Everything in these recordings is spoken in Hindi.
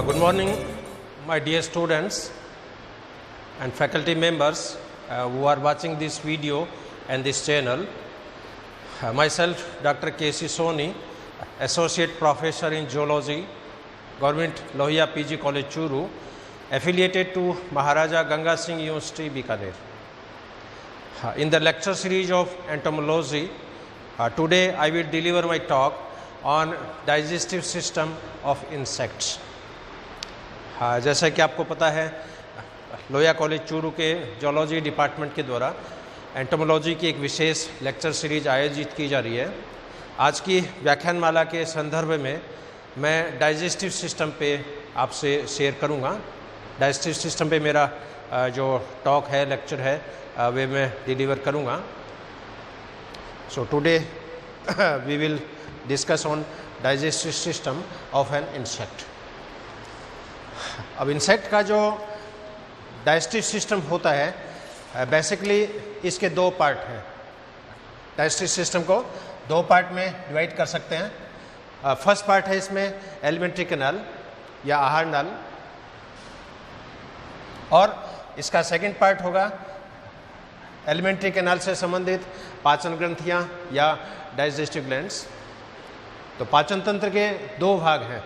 Good morning, my dear students and faculty members who are watching this video and this channel. Myself, Dr. K.C. Soni, Associate Professor in Zoology, Government Lohia PG College, Churu, affiliated to Maharaja Ganga Singh University, Bikaner. In the lecture series of entomology, today I will deliver my talk on digestive system of insects. जैसा कि आपको पता है, लोहिया कॉलेज चूरू के जोलॉजी डिपार्टमेंट के द्वारा एंटोमोलॉजी की एक विशेष लेक्चर सीरीज आयोजित की जा रही है। आज की व्याख्यानमाला के संदर्भ में मैं डाइजेस्टिव सिस्टम पे आपसे शेयर करूंगा। डाइजेस्टिव सिस्टम पे मेरा जो टॉक है, लेक्चर है, वे मैं डिलीवर करूंगा। So today we will discuss on digestive system of an insect. अब इंसेक्ट का जो डाइजेस्टिव सिस्टम होता है, बेसिकली इसके दो पार्ट हैं। डाइजेस्टिव सिस्टम को दो पार्ट में डिवाइड कर सकते हैं। फर्स्ट पार्ट है इसमें एलिमेंट्री कैनाल या आहार नल, और इसका सेकंड पार्ट होगा एलिमेंट्री कैनाल से संबंधित पाचन ग्रंथियां या डाइजेस्टिव ग्लैंड्स। तो पाचन तंत्र के दो भाग हैं।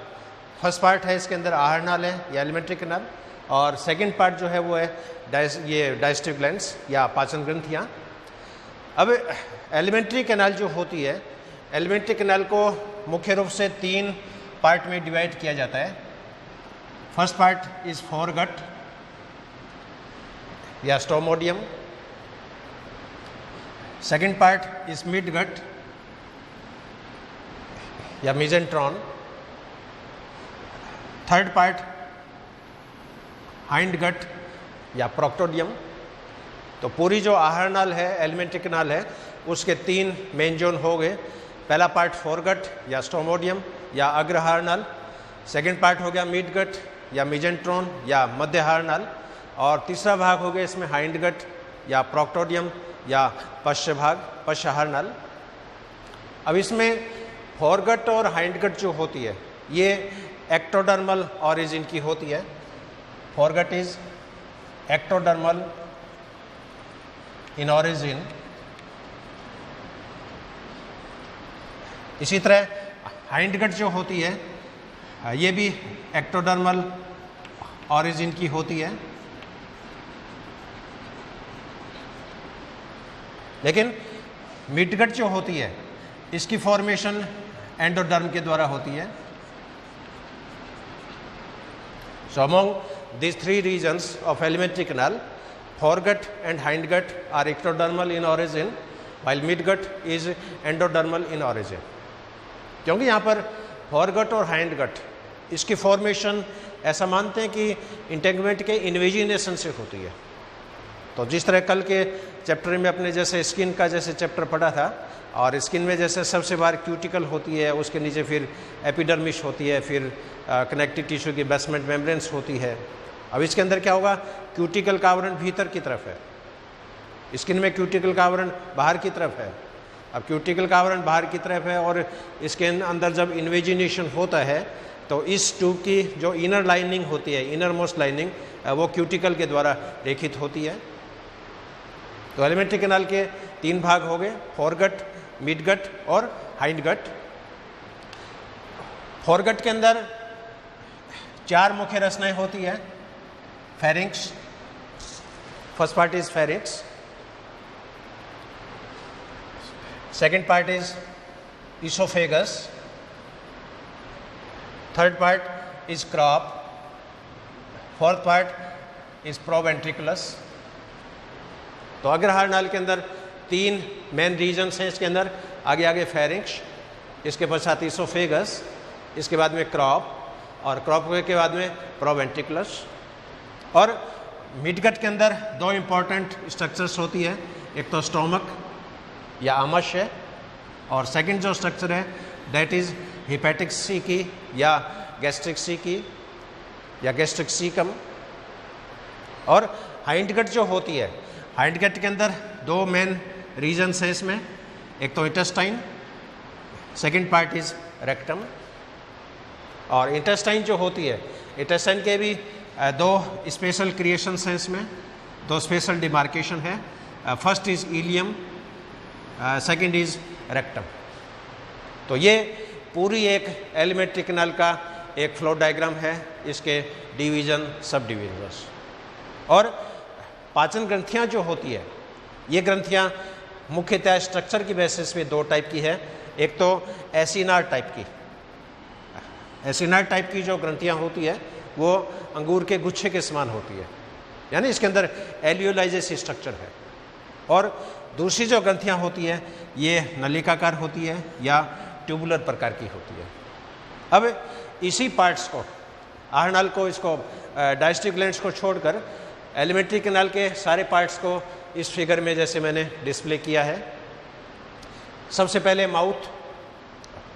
फर्स्ट पार्ट है इसके अंदर आहार नाल है या एलिमेंट्री कैनाल, और सेकंड पार्ट जो है वो है ये डाइजेस्टिव ग्लैंड्स या पाचन ग्रंथियां। अब एलिमेंट्री कैनाल जो होती है, एलिमेंट्री कैनाल को मुख्य रूप से तीन पार्ट में डिवाइड किया जाता है। फर्स्ट पार्ट इज फोरगट या stomodeum, second part is midgut या मिजेंट्रॉन, थर्ड पार्ट हाइंड गट या प्रोक्टोडियम। तो पूरी जो आहार नाल है, एलिमेंट्री कैनाल है, उसके तीन मेन जोन हो गए। पहला पार्ट फोरगट या स्टोमोडियम या अग्रहार नाल, सेकंड पार्ट हो गया मिडगट या मिजेंट्रॉन या मध्यहार नाल, और तीसरा भाग हो गया इसमें हाइंड गट या प्रोक्टोडियम या पश्च भाग, पश्चाहार नाल। अब इसमें फोरगट और हाइंड गट जो होती है, ये एक्टोडर्मल ऑरिजिन की होती है। Foregut is ectodermal in origin. इसी तरह हाइंड गट जो होती है, ये भी एक्टोडर्मल ऑरिजिन की होती है, लेकिन मिडगट जो होती है, इसकी फॉर्मेशन एंडोडर्म के द्वारा होती है। So among these three regions of alimentary canal, foregut and hindgut are ectodermal in origin, while midgut is endodermal in origin. क्योंकि यहाँ पर foregut और hindgut इसकी फॉर्मेशन ऐसा मानते हैं कि इंटेगमेंट के इन्वेजिनेशन से होती है। तो जिस तरह कल के चैप्टर में अपने जैसे स्किन का जैसे चैप्टर पढ़ा था, और स्किन में जैसे सबसे बाहर क्यूटिकल होती है, उसके नीचे फिर एपिडर्मिस होती है, फिर कनेक्टिव टिश्यू की बेसमेंट मेम्ब्रेन्स होती है। अब इसके अंदर क्या होगा, क्यूटिकल का आवरण भीतर की तरफ है, स्किन में क्यूटिकल का आवरण बाहर की तरफ है। अब क्यूटिकल का आवरण बाहर की तरफ है और इसके अंदर जब इन्वेजिनेशन होता है, तो इस ट्यूब की जो इनर लाइनिंग होती है, इनर मोस्ट लाइनिंग, वो क्यूटिकल के द्वारा रेखित होती है। तो एलिमेंट्री कैनाल के तीन भाग हो गए, फोरगट, मिडगट और हाइंडगट। फोरगट के अंदर चार मुख्य रचनाएं होती है। Pharynx, first part is pharynx, second part is oesophagus, third part is crop, fourth part is proventriculus. तो अग्रहार नाल के अंदर तीन मेन रीजन्स हैं। इसके अंदर आगे आगे फेरिंक्स, इसके पश्चात इसोफेगस, इसके बाद में क्रॉप, और क्रॉप के बाद में प्रोवेंट्रिकुलस। और मिडगट के अंदर दो इम्पॉर्टेंट स्ट्रक्चर्स होती है, एक तो स्टोमक या आमाशय, और सेकंड जो स्ट्रक्चर है दैट इज हिपेटिक सीकी या गैस्ट्रिक सीकी या गैस्ट्रिक सीकम। और हाइंडगट जो होती है, हाइंडगट के अंदर दो मेन रीजन्स हैं इसमें, एक तो intestine, second part is rectum. और इंटेस्टाइन जो होती है, इंटेस्टाइन के भी दो स्पेशल क्रिएशंस हैं, इसमें दो स्पेशल डिमार्केशन है। First is ilium, second is rectum. तो ये पूरी एक एलिमेंट्री कैनाल का एक फ्लो डायग्राम है, इसके डिवीज़न, सब डिवीजन्स। और पाचन ग्रंथियाँ जो होती है, ये ग्रंथियाँ मुख्यतः स्ट्रक्चर की बेसिस पे दो टाइप की है। एक तो एसिनार टाइप की, एसिनार टाइप की जो ग्रंथियाँ होती है वो अंगूर के गुच्छे के समान होती है, यानी इसके अंदर एलियोलाइजेस स्ट्रक्चर है। और दूसरी जो ग्रंथियाँ होती है ये नलिकाकार होती है या ट्यूबुलर प्रकार की होती है। अब इसी पार्ट्स को, आहारनाल को, इसको डाइजेस्टिव ग्लैंड्स को छोड़कर एलिमेंट्री कैनाल के सारे पार्ट्स को इस फिगर में जैसे मैंने डिस्प्ले किया है। सबसे पहले माउथ,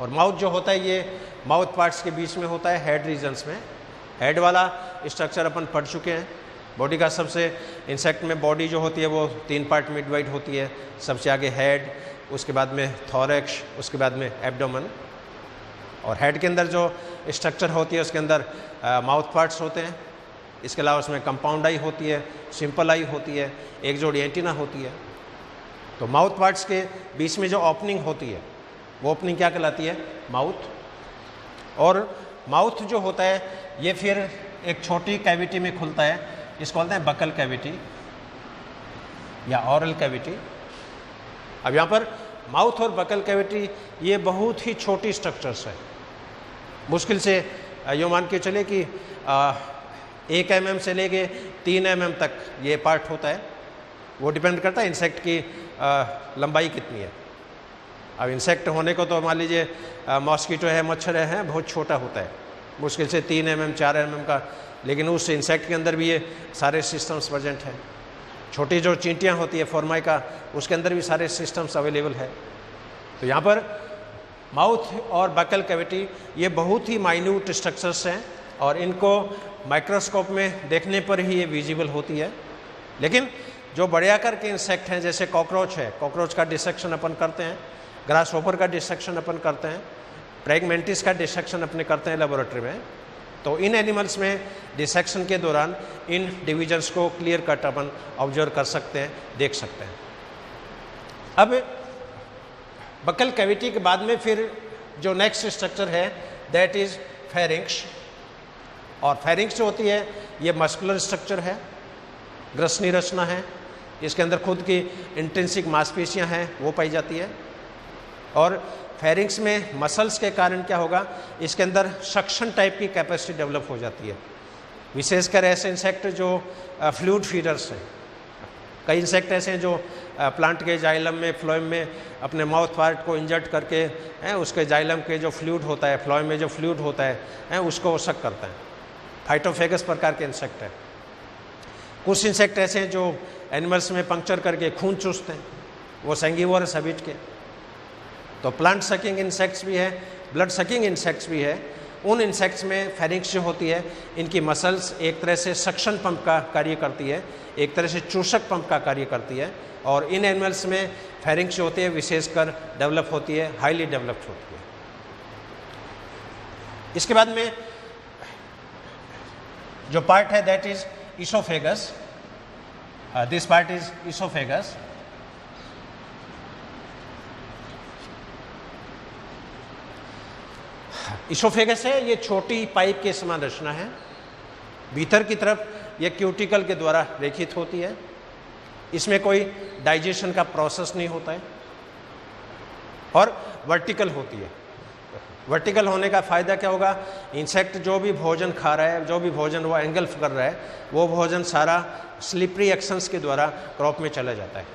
और माउथ जो होता है ये माउथ पार्ट्स के बीच में होता है, हेड रीजन्स में। हेड वाला स्ट्रक्चर अपन पढ़ चुके हैं। बॉडी का सबसे, इंसेक्ट में बॉडी जो होती है वो 3 पार्ट में डिवाइड होती है। सबसे आगे हेड, उसके बाद में थोरैक्स, उसके बाद में एब्डोमेन। और हेड के अंदर जो स्ट्रक्चर होती है उसके अंदर माउथ पार्ट्स होते हैं। इसके अलावा उसमें कंपाउंड आई होती है, सिंपल आई होती है, एक जोड़ी एंटीना होती है। तो माउथ पार्ट्स के बीच में जो ओपनिंग होती है वो ओपनिंग क्या कहलाती है? माउथ। और माउथ जो होता है ये फिर एक छोटी कैविटी में खुलता है, इसको बोलते हैं बकल कैविटी या ऑरल कैविटी। अब यहाँ पर माउथ और बकल कैविटी ये बहुत ही छोटी स्ट्रक्चर्स है। मुश्किल से यूँ मान के चले कि 1 mm से लेके 3 mm तक ये पार्ट होता है। वो डिपेंड करता है इंसेक्ट की लंबाई कितनी है। अब इंसेक्ट होने को तो मान लीजिए मॉस्किटो है, मच्छर है, बहुत छोटा होता है, मुश्किल से 3 mm 4 mm का, लेकिन उस इंसेक्ट के अंदर भी ये सारे सिस्टम्स प्रेजेंट हैं। छोटी जो चींटियाँ होती है फोर्माइका, उसके अंदर भी सारे सिस्टम्स अवेलेबल है। तो यहाँ पर माउथ और बकल कैविटी ये बहुत ही माइन्यूट स्ट्रक्चर्स हैं और इनको माइक्रोस्कोप में देखने पर ही ये विजिबल होती है। लेकिन जो बड़े आकार के इंसेक्ट हैं जैसे कॉकरोच है, कॉकरोच का डिसेक्शन अपन करते हैं, ग्रास होपर का डिसेक्शन अपन करते हैं, प्रेगमेंटिस का डिसेक्शन अपने करते हैं लेबोरेटरी में। तो इन एनिमल्स में डिसेक्शन के दौरान इन डिविजन्स को क्लियर कट अपन ऑब्जर्व कर सकते हैं, देख सकते हैं। अब बकल कैविटी के बाद में फिर जो नेक्स्ट स्ट्रक्चर है दैट इज फेरिंक्स। और फेरिंक्स जो होती है ये मस्कुलर स्ट्रक्चर है, ग्रसनी रचना है। इसके अंदर खुद की इंट्रिंसिक मांसपेशियां हैं वो पाई जाती है। और फेरिंक्स में मसल्स के कारण क्या होगा, इसके अंदर सक्शन टाइप की कैपेसिटी डेवलप हो जाती है, विशेषकर ऐसे इंसेक्ट जो फ्लूइड फीडर्स हैं। कई इंसेक्ट ऐसे हैं जो प्लांट के जाइलम में, फ्लोएम में अपने माउथ पार्ट को इंजर्ट करके उसके जाइलम के जो फ्लूइड होता है, फ्लोएम में जो फ्लूइड होता है उसको सक करते हैं। फाइटोफेगस प्रकार के इंसेक्ट हैं। कुछ इंसेक्ट ऐसे हैं जो एनिमल्स में पंक्चर करके खून चूसते हैं, वो सैंगिवोरस हैबिट के। तो प्लांट सकिंग इंसेक्ट्स भी है, ब्लड सकिंग इंसेक्ट्स भी है। उन इंसेक्ट्स में फेरिंक्स जो होती है इनकी मसल्स एक तरह से सक्शन पंप का कार्य करती है, एक तरह से चूषक पंप का कार्य करती है। और इन एनिमल्स में फेरिंक्स जो होती है विशेषकर डेवलप होती है, हाईली डेवलप्ड होती है। इसके बाद में जो पार्ट है that is oesophagus. This part is oesophagus. Oesophagus है ये छोटी पाइप के समान रचना है, भीतर की तरफ ये क्यूटिकल के द्वारा रेखित होती है। इसमें कोई डाइजेशन का प्रोसेस नहीं होता है और वर्टिकल होती है। वर्टिकल होने का फ़ायदा क्या होगा, इंसेक्ट जो भी भोजन खा रहा है, जो भी भोजन वो एंगल्फ कर रहा है, वो भोजन सारा स्लिपरी एक्शंस के द्वारा क्रॉप में चला जाता है।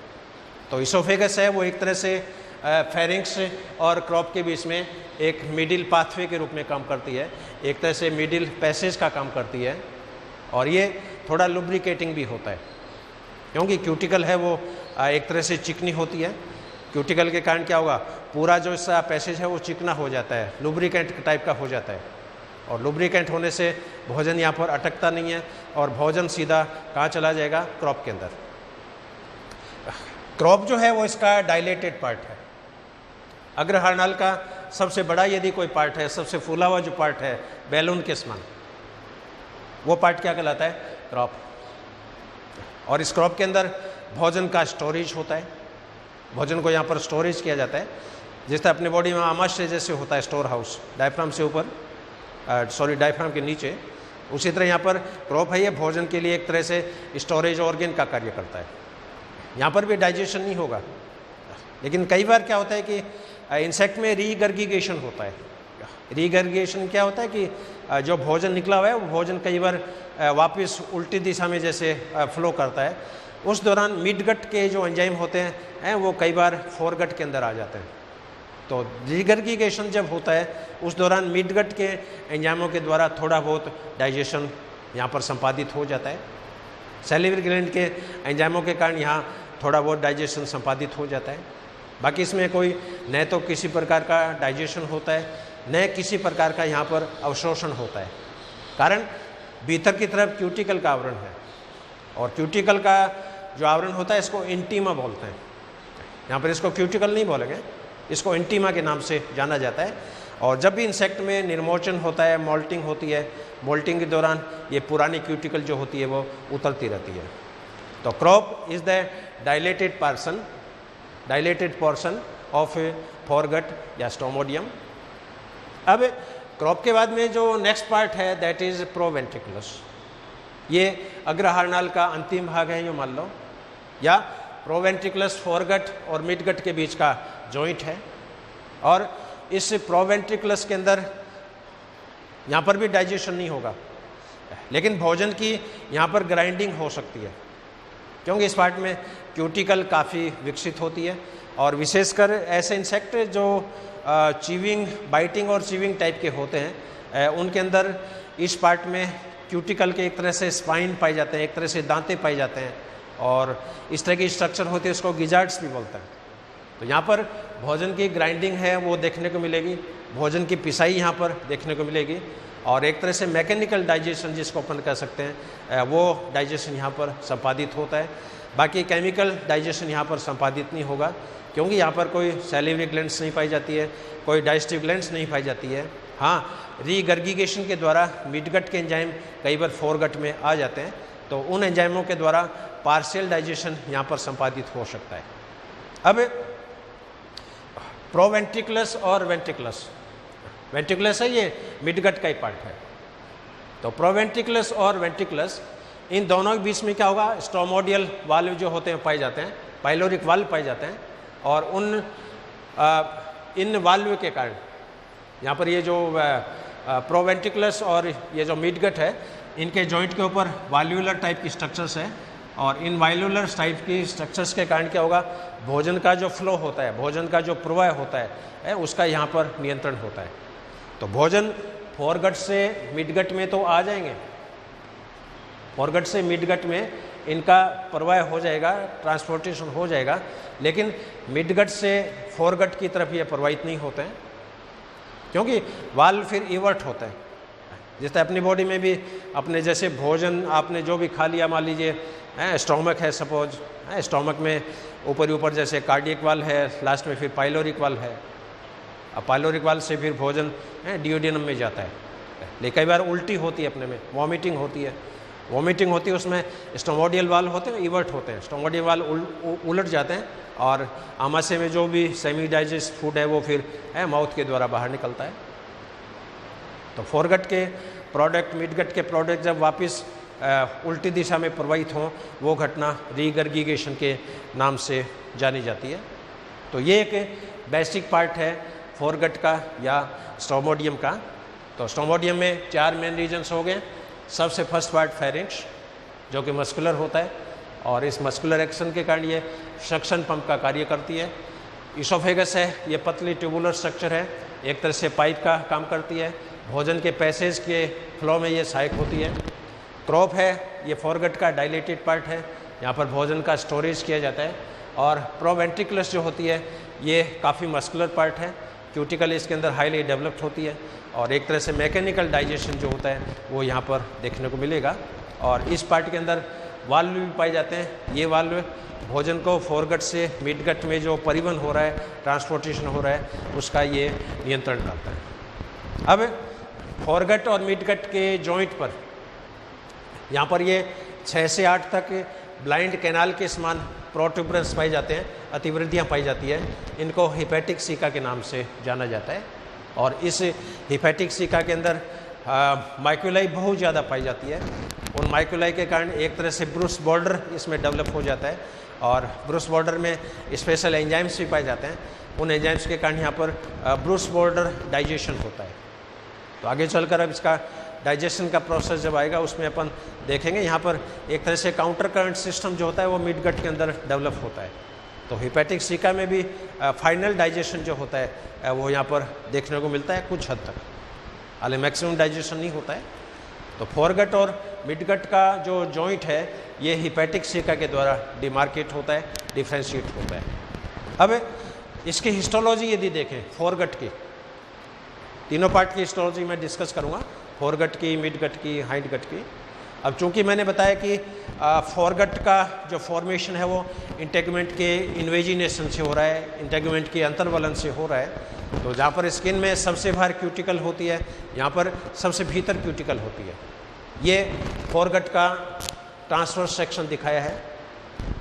तो इसोफेगस है वो एक तरह से फेरिंक्स और क्रॉप के बीच में एक मिडिल पाथवे के रूप में काम करती है, एक तरह से मिडिल पैसेज का काम करती है। और ये थोड़ा लुब्रिकेटिंग भी होता है क्योंकि क्यूटिकल है वो एक तरह से चिकनी होती है। क्यूटिकल के कारण क्या होगा, पूरा जो इसका पैसेज है वो चिकना हो जाता है, लुब्रिकेंट टाइप का हो जाता है। और लुब्रिकेंट होने से भोजन यहाँ पर अटकता नहीं है और भोजन सीधा कहाँ चला जाएगा, क्रॉप के अंदर। क्रॉप जो है वो इसका डायलेटेड पार्ट है। अग्रहार्नाल का सबसे बड़ा यदि कोई पार्ट है, सबसे फूला हुआ जो पार्ट है बैलून के समान, वो पार्ट क्या कहलाता है? क्रॉप। और इस क्रॉप के अंदर भोजन का स्टोरेज होता है, भोजन को यहाँ पर स्टोरेज किया जाता है, जिस तरह अपने बॉडी में आमाशय जैसे होता है स्टोर हाउस, डायफ्राम से ऊपर, डायफ्राम के नीचे, उसी तरह यहाँ पर क्रॉप है, ये भोजन के लिए एक तरह से स्टोरेज ऑर्गन का कार्य करता है। यहाँ पर भी डाइजेशन नहीं होगा, लेकिन कई बार क्या होता है कि इंसेक्ट में रीगर्गिगेशन होता है। रीगर्गिगेशन क्या होता है कि जो भोजन निकला हुआ है वो भोजन कई बार वापस उल्टी दिशा में जैसे फ्लो करता है, उस दौरान मिडगट के जो एंजाइम होते हैं वो कई बार फोरगट के अंदर आ जाते हैं। तो रीगर्गिगेशन जब होता है उस दौरान मिडगट के एंजाइमों के द्वारा थोड़ा बहुत डाइजेशन यहाँ पर संपादित हो जाता है। सैलिवरी ग्लैंड के एंजाइमों के कारण यहाँ थोड़ा बहुत डाइजेशन संपादित हो जाता है। बाकी इसमें कोई न तो किसी प्रकार का डाइजेशन होता है, न किसी प्रकार का यहाँ पर अवशोषण होता है। कारण भीतर की तरफ क्यूटिकल का आवरण है, और क्यूटिकल का जो आवरण होता है इसको इंटीमा बोलते हैं। यहाँ पर इसको क्यूटिकल नहीं बोलेंगे, इसको इंटीमा के नाम से जाना जाता है। और जब भी इंसेक्ट में निर्मोचन होता है, मोल्टिंग होती है, मोल्टिंग के दौरान ये पुरानी क्यूटिकल जो होती है वो उतरती रहती है। तो crop is the dilated portion of foregut या स्टोमोडियम। अब क्रॉप के बाद में जो नेक्स्ट पार्ट है दैट इज प्रोवेंट्रिकुलस। ये अग्रहारनाल का अंतिम भाग है, ये मान लो, या प्रोवेंट्रिकुलस फोरगट और मिडगट के बीच का जॉइंट है। और इस प्रोवेंट्रिकुलस के अंदर यहाँ पर भी डाइजेशन नहीं होगा, लेकिन भोजन की यहाँ पर ग्राइंडिंग हो सकती है, क्योंकि इस पार्ट में क्यूटिकल काफ़ी विकसित होती है। और विशेषकर ऐसे इंसेक्ट जो चीविंग, बाइटिंग और चीविंग टाइप के होते हैं, उनके अंदर इस पार्ट में क्यूटिकल के एक तरह से स्पाइन पाए जाते हैं, एक तरह से दांतें पाए जाते हैं, और इस तरह की स्ट्रक्चर होती है, उसको गिजार्ड्स भी बोलते हैं। तो यहाँ पर भोजन की ग्राइंडिंग है वो देखने को मिलेगी, भोजन की पिसाई यहाँ पर देखने को मिलेगी, और एक तरह से मैकेनिकल डाइजेशन जिसको अपन कह सकते हैं वो डाइजेशन यहाँ पर संपादित होता है। बाकी केमिकल डाइजेशन यहाँ पर संपादित नहीं होगा, क्योंकि यहाँ पर कोई सैलिवरी ग्लैंड्स नहीं पाई जाती है, कोई डाइजेस्टिव ग्लैंड्स नहीं पाई जाती है। हाँ, रीगर्गिगेशन के द्वारा मिडगट के एंजाइम कई बार फोरगट में आ जाते हैं, तो उन एंजाइमों के द्वारा पार्शियल डाइजेशन यहाँ पर संपादित हो सकता है। अब प्रोवेंट्रिकुलस और वेंट्रिकुलस, वेंट्रिकुलस है ये मिडगट का ही पार्ट है। तो प्रोवेंट्रिकुलस और वेंट्रिकुलस, इन दोनों के बीच में क्या होगा, स्टोमोडियल वाल्व जो होते हैं पाए जाते हैं, पाइलोरिक वाल्व पाए जाते हैं, और इन वाल्व के कारण यहाँ पर ये जो प्रोवेंट्रिकुलस और ये जो मिडगट है, इनके जॉइंट के ऊपर वाल्वुलर टाइप की स्ट्रक्चर्स है, और इन वाल्वुलर टाइप की स्ट्रक्चर्स के कारण क्या होगा, भोजन का जो फ्लो होता है, भोजन का जो प्रवाह होता है उसका यहाँ पर नियंत्रण होता है। तो भोजन फोरगट से मिडगट में तो आ जाएंगे, फोरगट से मिडगट में इनका प्रवाह हो जाएगा, ट्रांसपोर्टेशन हो जाएगा, लेकिन मिडगट से फोरगट की तरफ ये प्रवाहित नहीं होते हैं, क्योंकि वाल्व फिर इवर्ट होता है। जिस तरह अपनी बॉडी में भी अपने जैसे भोजन आपने जो भी खा लिया, मान लीजिए स्टोमक है सपोज, स्टोमक में ऊपर ऊपर जैसे कार्डियक वाल्व है, लास्ट में फिर पाइलोरिक वाल्व है, अब पाइलोरिक वाल्व से फिर भोजन डिओडिनम में जाता है। लेकिन कई बार उल्टी होती है, अपने में वॉमिटिंग होती है, उसमें स्टोमोडियल वाल्व होते हैं, इवर्ट होते हैं, स्टोमोडियल वाल्व उलट जाते हैं, और आमाशय में जो भी सेमी डाइजेस्ट फूड है वो फिर माउथ के द्वारा बाहर निकलता है। तो फोरगट के प्रोडक्ट, मिडगट के प्रोडक्ट जब वापस उल्टी दिशा में प्रवाहित हों, वो घटना रीगर्गिगेशन के नाम से जानी जाती है। तो ये एक बेसिक पार्ट है फोरगट का या स्टोमोडियम का। तो स्टोमोडियम में 4 मेन रीजन्स हो गए। सबसे फर्स्ट पार्ट फेरिंक्स, जो कि मस्कुलर होता है, और इस मस्कुलर एक्शन के कारण ये सक्शन पंप का कार्य करती है। इसोफेगस है, ये पतली ट्यूबुलर स्ट्रक्चर है, एक तरह से पाइप का काम करती है, भोजन के पैसेज के फ्लो में ये सहायक होती है। क्रॉप है, ये फोरगट का डायलेटेड पार्ट है, यहाँ पर भोजन का स्टोरेज किया जाता है। और प्रोवेंट्रिकुलस जो होती है ये काफ़ी मस्कुलर पार्ट है, क्यूटिकल इसके अंदर हाईली डेवलप्ड होती है, और एक तरह से मैकेनिकल डाइजेशन जो होता है वो यहाँ पर देखने को मिलेगा। और इस पार्ट के अंदर वाल्व भी पाए जाते हैं। ये वाल्व भोजन को फोरगट से मिडगट में जो परिवहन हो रहा है, ट्रांसपोर्टेशन हो रहा है, उसका ये नियंत्रण करता है। अब फोरगट और मिडगट के जॉइंट पर यहाँ पर ये 6 से 8 तक ब्लाइंड कैनाल के समान प्रोट्यूबरेंस पाए जाते हैं, अतिवृद्धियाँ पाई जाती है। इनको हिपैटिक सीका के नाम से जाना जाता है। और इस हिपैटिक सीका के अंदर माइक्यूलाई बहुत ज़्यादा पाई जाती है। उन माइक्यूलाई के कारण एक तरह से ब्रूस बॉर्डर इसमें डेवलप हो जाता है और ब्रूस बॉर्डर में स्पेशल एंजाइम्स भी पाए जाते हैं। उन एंजाइम्स के कारण यहाँ पर ब्रूस बॉर्डर डाइजेशन होता है। तो आगे चलकर अब इसका डाइजेशन का प्रोसेस जब आएगा उसमें अपन देखेंगे। यहाँ पर एक तरह से काउंटर करंट सिस्टम जो होता है वो मिड गट के अंदर डेवलप होता है। तो हिपैटिक सीका में भी फाइनल डाइजेशन जो होता है वो यहाँ पर देखने को मिलता है कुछ हद तक, हालांकि मैक्सिमम डाइजेशन नहीं होता है। तो फोरगट और मिडगट का जो जॉइंट है ये हिपैटिक सीका के द्वारा डिमार्केट होता है, डिफ्रेंशिएट होता है। अब इसकी हिस्टोलॉजी यदि देखें, फोरगट की तीनों पार्ट की हिस्टोलॉजी मैं डिस्कस करूँगा, फोरगट की, मिडगट की, हाइंडगट की। अब चूंकि मैंने बताया कि फोरगट का जो फॉर्मेशन है वो इंटेगुमेंट के इन्वेजिनेशन से हो रहा है, इंटेगुमेंट के अंतर्वलन से हो रहा है। तो जहाँ पर स्किन में सबसे बाहर क्यूटिकल होती है, यहाँ पर सबसे भीतर क्यूटिकल होती है। ये फोरगट का ट्रांसवर्स सेक्शन दिखाया है।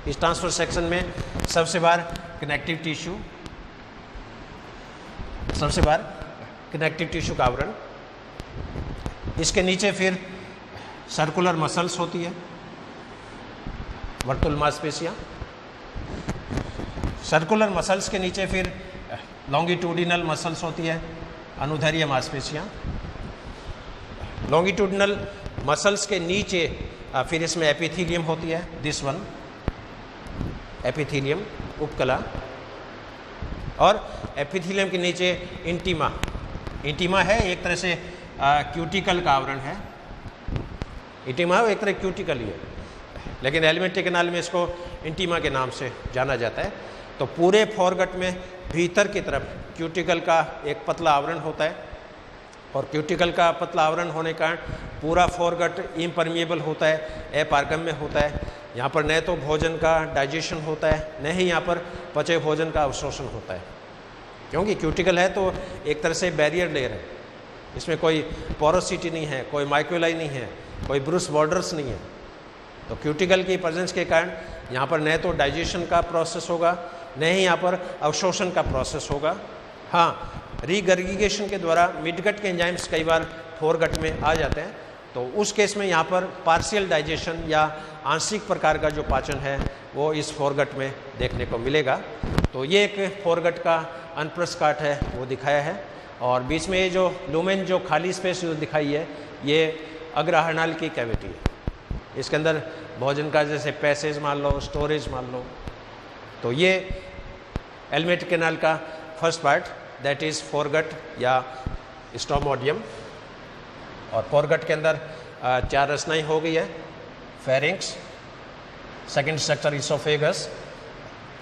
इस ट्रांसवर्स सेक्शन में सबसे बाहर कनेक्टिव टिश्यू, सबसे बाहर कनेक्टिव टिश्यू का आवरण, इसके नीचे फिर सर्कुलर मसल्स होती है, वर्तुल मांसपेशियाँ। सर्कुलर मसल्स के नीचे फिर लॉन्गिट्यूडिनल मसल्स होती है, अनुदैर्घ्य मांसपेशियाँ। लॉन्गिट्यूडिनल मसल्स के नीचे फिर इसमें एपिथीलियम होती है, दिस वन एपिथीलियम, उपकला। और एपिथीलियम के नीचे इंटीमा, इंटीमा है एक तरह से क्यूटिकल का आवरण है। इंटीमा एक तरह क्यूटिकल ही है, लेकिन एलिमेंट्री कैनाल में इसको इंटीमा के नाम से जाना जाता है। तो पूरे फोरगट में भीतर की तरफ क्यूटिकल का एक पतला आवरण होता है और क्यूटिकल का पतला आवरण होने के कारण पूरा फोरगट इम्परमिएबल होता है, अपारगम्य होता है। यहाँ पर न तो भोजन का डाइजेशन होता है, न ही यहाँ पर पचे भोजन का अवशोषण होता है, क्योंकि क्यूटिकल है तो एक तरह से बैरियर लेयर है। इसमें कोई पोरोसिटी नहीं है, कोई माइक्यूलाई नहीं है, कोई ब्रूस बॉर्डर्स नहीं है। तो क्यूटिकल की प्रेजेंस के कारण यहाँ पर न तो डाइजेशन का प्रोसेस होगा, न ही यहाँ पर अवशोषण का प्रोसेस होगा। हाँ, रीगर्गिगेशन के द्वारा मिडगट के एंजाइम्स कई बार फोरगट में आ जाते हैं, तो उस केस में यहाँ पर पार्शियल डाइजेशन या आंशिक प्रकार का जो पाचन है वो इस फोरगट में देखने को मिलेगा। तो ये एक फोरगट का अनप्रस्थ काट है वो दिखाया है। और बीच में ये जो लुमेन जो खाली स्पेस जो दिखाई है ये अग्रहर्नाल की कैविटी है। इसके अंदर भोजन का जैसे पैसेज मान लो, स्टोरेज मान लो। तो ये एलिमेंट्री कैनाल का first part, that is foregut या स्टोमोडियम। और फोरगट के अंदर 4 रचनाएं हो गई है, pharynx, second structure oesophagus,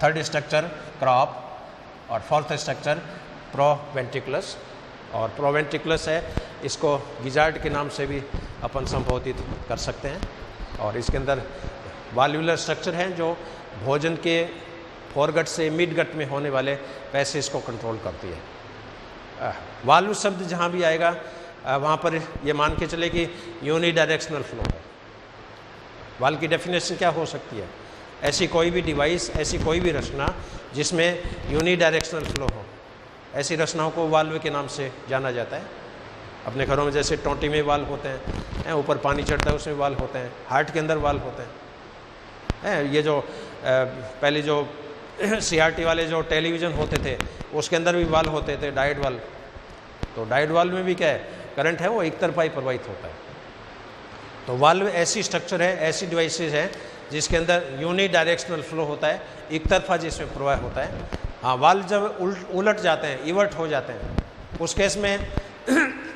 third structure crop और फोर्थ स्ट्रक्चर प्रोवेंट्रिकुलस। और प्रोवेंट्रिकुलस है, इसको गिजार्ड के नाम से भी अपन संबोधित कर सकते हैं। और इसके अंदर वाल्वुलर स्ट्रक्चर हैं जो भोजन के फोरगट से मिडगट में होने वाले पैसेज को कंट्रोल करती है। वाल्व शब्द जहाँ भी आएगा वहाँ पर ये मान के चले कि यूनिडायरेक्शनल फ्लो है। वाल्व की डेफिनेशन क्या हो सकती है? ऐसी कोई भी डिवाइस, ऐसी कोई भी रचना जिसमें यूनिडायरेक्शनल फ्लो हो, ऐसी रचनाओं को वाल्व के नाम से जाना जाता है। अपने घरों में जैसे टोंटी में वाल्व होते हैं, ऊपर पानी चढ़ता है उसमें वाल्व होते हैं, हार्ट के अंदर वाल्व होते हैं। ये जो पहले जो CRT वाले जो टेलीविज़न होते थे उसके अंदर भी वाल्व होते थे, डायोड वाल्व। तो डायोड वाल्व में भी क्या है, करंट है वो एक तरफा ही प्रवाहित होता है। तो वाल्व ऐसी स्ट्रक्चर है, ऐसी डिवाइसेज है जिसके अंदर यूनिडायरेक्शनल फ्लो होता है, एक तरफा जिसमें प्रवाह होता है। हाँ, वाल्व जब उलट जाते हैं, इवर्ट हो जाते हैं, उस केस में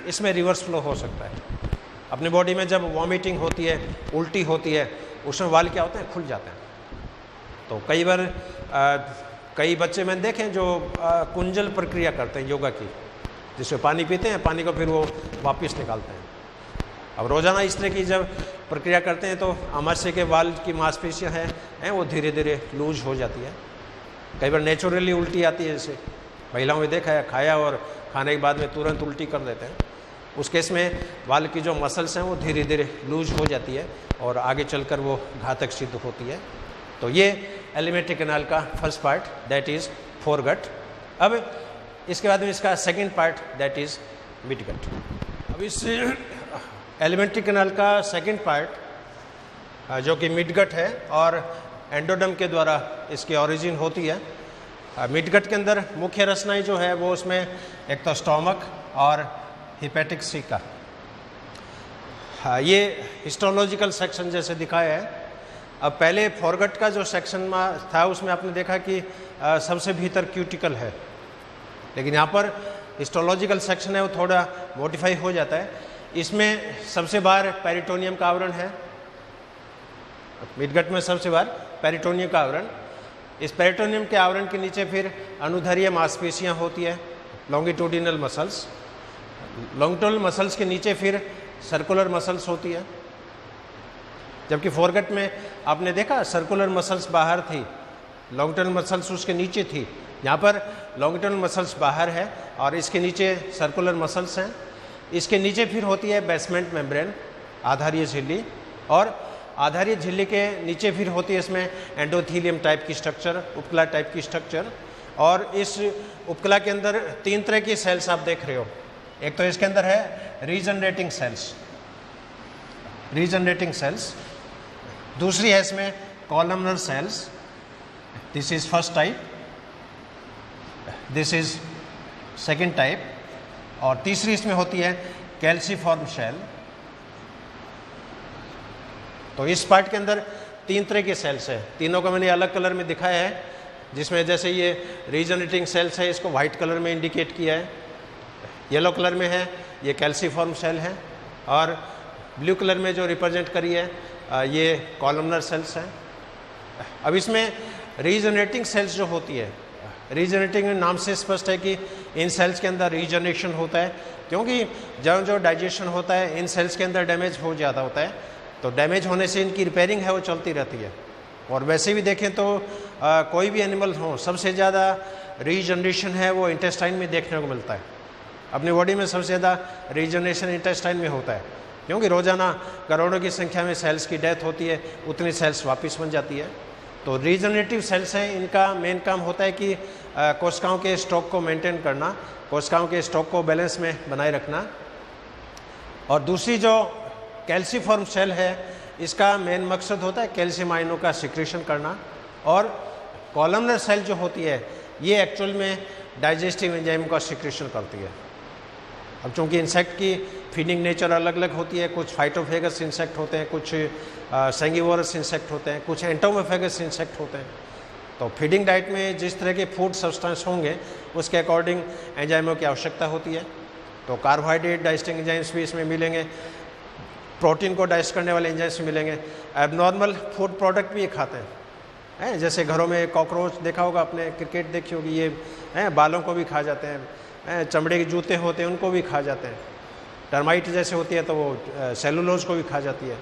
इसमें रिवर्स फ्लो हो सकता है। अपनी बॉडी में जब वॉमिटिंग होती है, उल्टी होती है, उसमें वाल्व क्या होते हैं, खुल जाते हैं। तो कई बार कई बच्चे मैंने देखे हैं जो कुंजल प्रक्रिया करते हैं योगा की, जिसमें पानी पीते हैं, पानी को फिर वो वापस निकालते हैं। अब रोज़ाना इस तरह की जब प्रक्रिया करते हैं तो आमाशय के वाल्व की मांसपेशियाँ हैं वो धीरे धीरे लूज हो जाती है। कई बार नेचुरली उल्टी आती है, जैसे महिलाओं में देखा है, खाया और खाने के बाद में तुरंत उल्टी कर देते हैं। उस केस में वाल की जो मसल्स हैं वो धीरे धीरे लूज हो जाती है और आगे चलकर वो घातक सिद्ध होती है। तो ये एलिमेंट्री कैनाल का first part that is foregut. अब इसके बाद में इसका second part that is midgut. अब इस एलिमेंट्री कैनाल का सेकंड पार्ट जो कि मिडगट है और एंडोडर्म के द्वारा इसकी ओरिजिन होती है। मिडगट के अंदर मुख्य रचनाएं जो है वो उसमें एक तो स्टोमक और हिपेटिक सिका। ये हिस्टोलॉजिकल सेक्शन जैसे दिखाया है। अब पहले फोरगट का जो सेक्शन में था उसमें आपने देखा कि सबसे भीतर क्यूटिकल है, लेकिन यहाँ पर हिस्टोलॉजिकल सेक्शन है वो थोड़ा मॉडिफाई हो जाता है। इसमें सबसे बाहर पेरिटोनियम का आवरण है, मिडगट में सबसे बाहर पेरिटोनियम का आवरण। इस पेरिटोनियम के आवरण के नीचे फिर अनुधरीय मांसपेशियाँ होती है, लॉन्गिट्यूडिनल मसल्स। लॉन्गिट्यूडिनल मसल्स के नीचे फिर सर्कुलर मसल्स होती है, जबकि फोरगट में आपने देखा सर्कुलर मसल्स बाहर थी, लॉन्गिट्यूडिनल मसल्स उसके नीचे थी। यहाँ पर लॉन्गिट्यूडिनल मसल्स बाहर है और इसके नीचे सर्कुलर मसल्स हैं। इसके नीचे फिर होती है बेसमेंट मेम्ब्रेन, आधारीय झिल्ली, और आधारीय झिल्ली के नीचे फिर होती है इसमें एंडोथीलियम टाइप की स्ट्रक्चर, उपकला टाइप की स्ट्रक्चर। और इस उपकला के अंदर 3 तरह की सेल्स आप देख रहे हो। एक तो इसके अंदर है रीजनरेटिंग सेल्स, रीजनरेटिंग सेल्स। दूसरी है इसमें columnar sales, this is first type, this is second type, और तीसरी इसमें होती है कैल्सीफॉर्म शेल। तो इस पार्ट के अंदर 3 तरह के सेल्स है, तीनों को मैंने अलग कलर में दिखाया है, जिसमें जैसे ये रीजनरेटिंग सेल्स है इसको वाइट कलर में इंडिकेट किया है, येलो कलर में है ये कैल्सीफॉर्म सेल है, और ब्लू कलर में जो रिप्रेजेंट करी है ये कॉलमनर सेल्स हैं। अब इसमें रीजनरेटिंग सेल्स जो होती है, रीजनरेटिंग नाम से स्पष्ट है कि इन सेल्स के अंदर रीजनरेशन होता है, क्योंकि जब जो डाइजेशन होता है इन सेल्स के अंदर डैमेज हो ज़्यादा होता है, तो डैमेज होने से इनकी रिपेयरिंग है वो चलती रहती है। और वैसे भी देखें तो कोई भी एनिमल हो, सबसे ज़्यादा रीजनरेशन है वो इंटेस्टाइन में देखने को मिलता है। अपनी बॉडी में सबसे ज़्यादा रीजनरेशन इंटेस्टाइन में होता है, क्योंकि रोज़ाना करोड़ों की संख्या में सेल्स की डेथ होती है, उतनी सेल्स वापस बन जाती है। तो रीजनरेटिव सेल्स हैं, इनका मेन काम होता है कि कोशिकाओं के स्टॉक को मेंटेन करना, कोशिकाओं के स्टॉक को बैलेंस में बनाए रखना। और दूसरी जो कैल्सीफॉर्म सेल है इसका मेन मकसद होता है कैल्शियम आयनों का सिक्रेशन करना। और कॉलमनर सेल जो होती है ये एक्चुअल में डाइजेस्टिव एंजाइम का सिक्रेशन करती है। अब चूँकि इंसेक्ट की फीडिंग नेचर अलग अलग होती है, कुछ फाइटोफेगस इंसेक्ट होते हैं, कुछ सेंगिवोरस इंसेक्ट होते हैं, कुछ एंटोमोफेगस इंसेक्ट होते हैं। तो फीडिंग डाइट में जिस तरह के फूड सब्सटेंस होंगे उसके अकॉर्डिंग एंजाइमों की आवश्यकता होती है। तो कार्बोहाइड्रेट डाइजेस्टिंग एंजाइम्स भी इसमें मिलेंगे, प्रोटीन को डाइजेस्ट करने वाले एंजाइम्स मिलेंगे। एबनॉर्मल फूड प्रोडक्ट भी ये खाते हैं, जैसे घरों में कॉकरोच देखा होगा आपने, क्रिकेट देखी होगी, ये बालों को भी खा जाते हैं, चमड़े के जूते होते हैं उनको भी खा जाते हैं, टर्माइट जैसे होती है तो वो सेलुलोज को भी खा जाती है।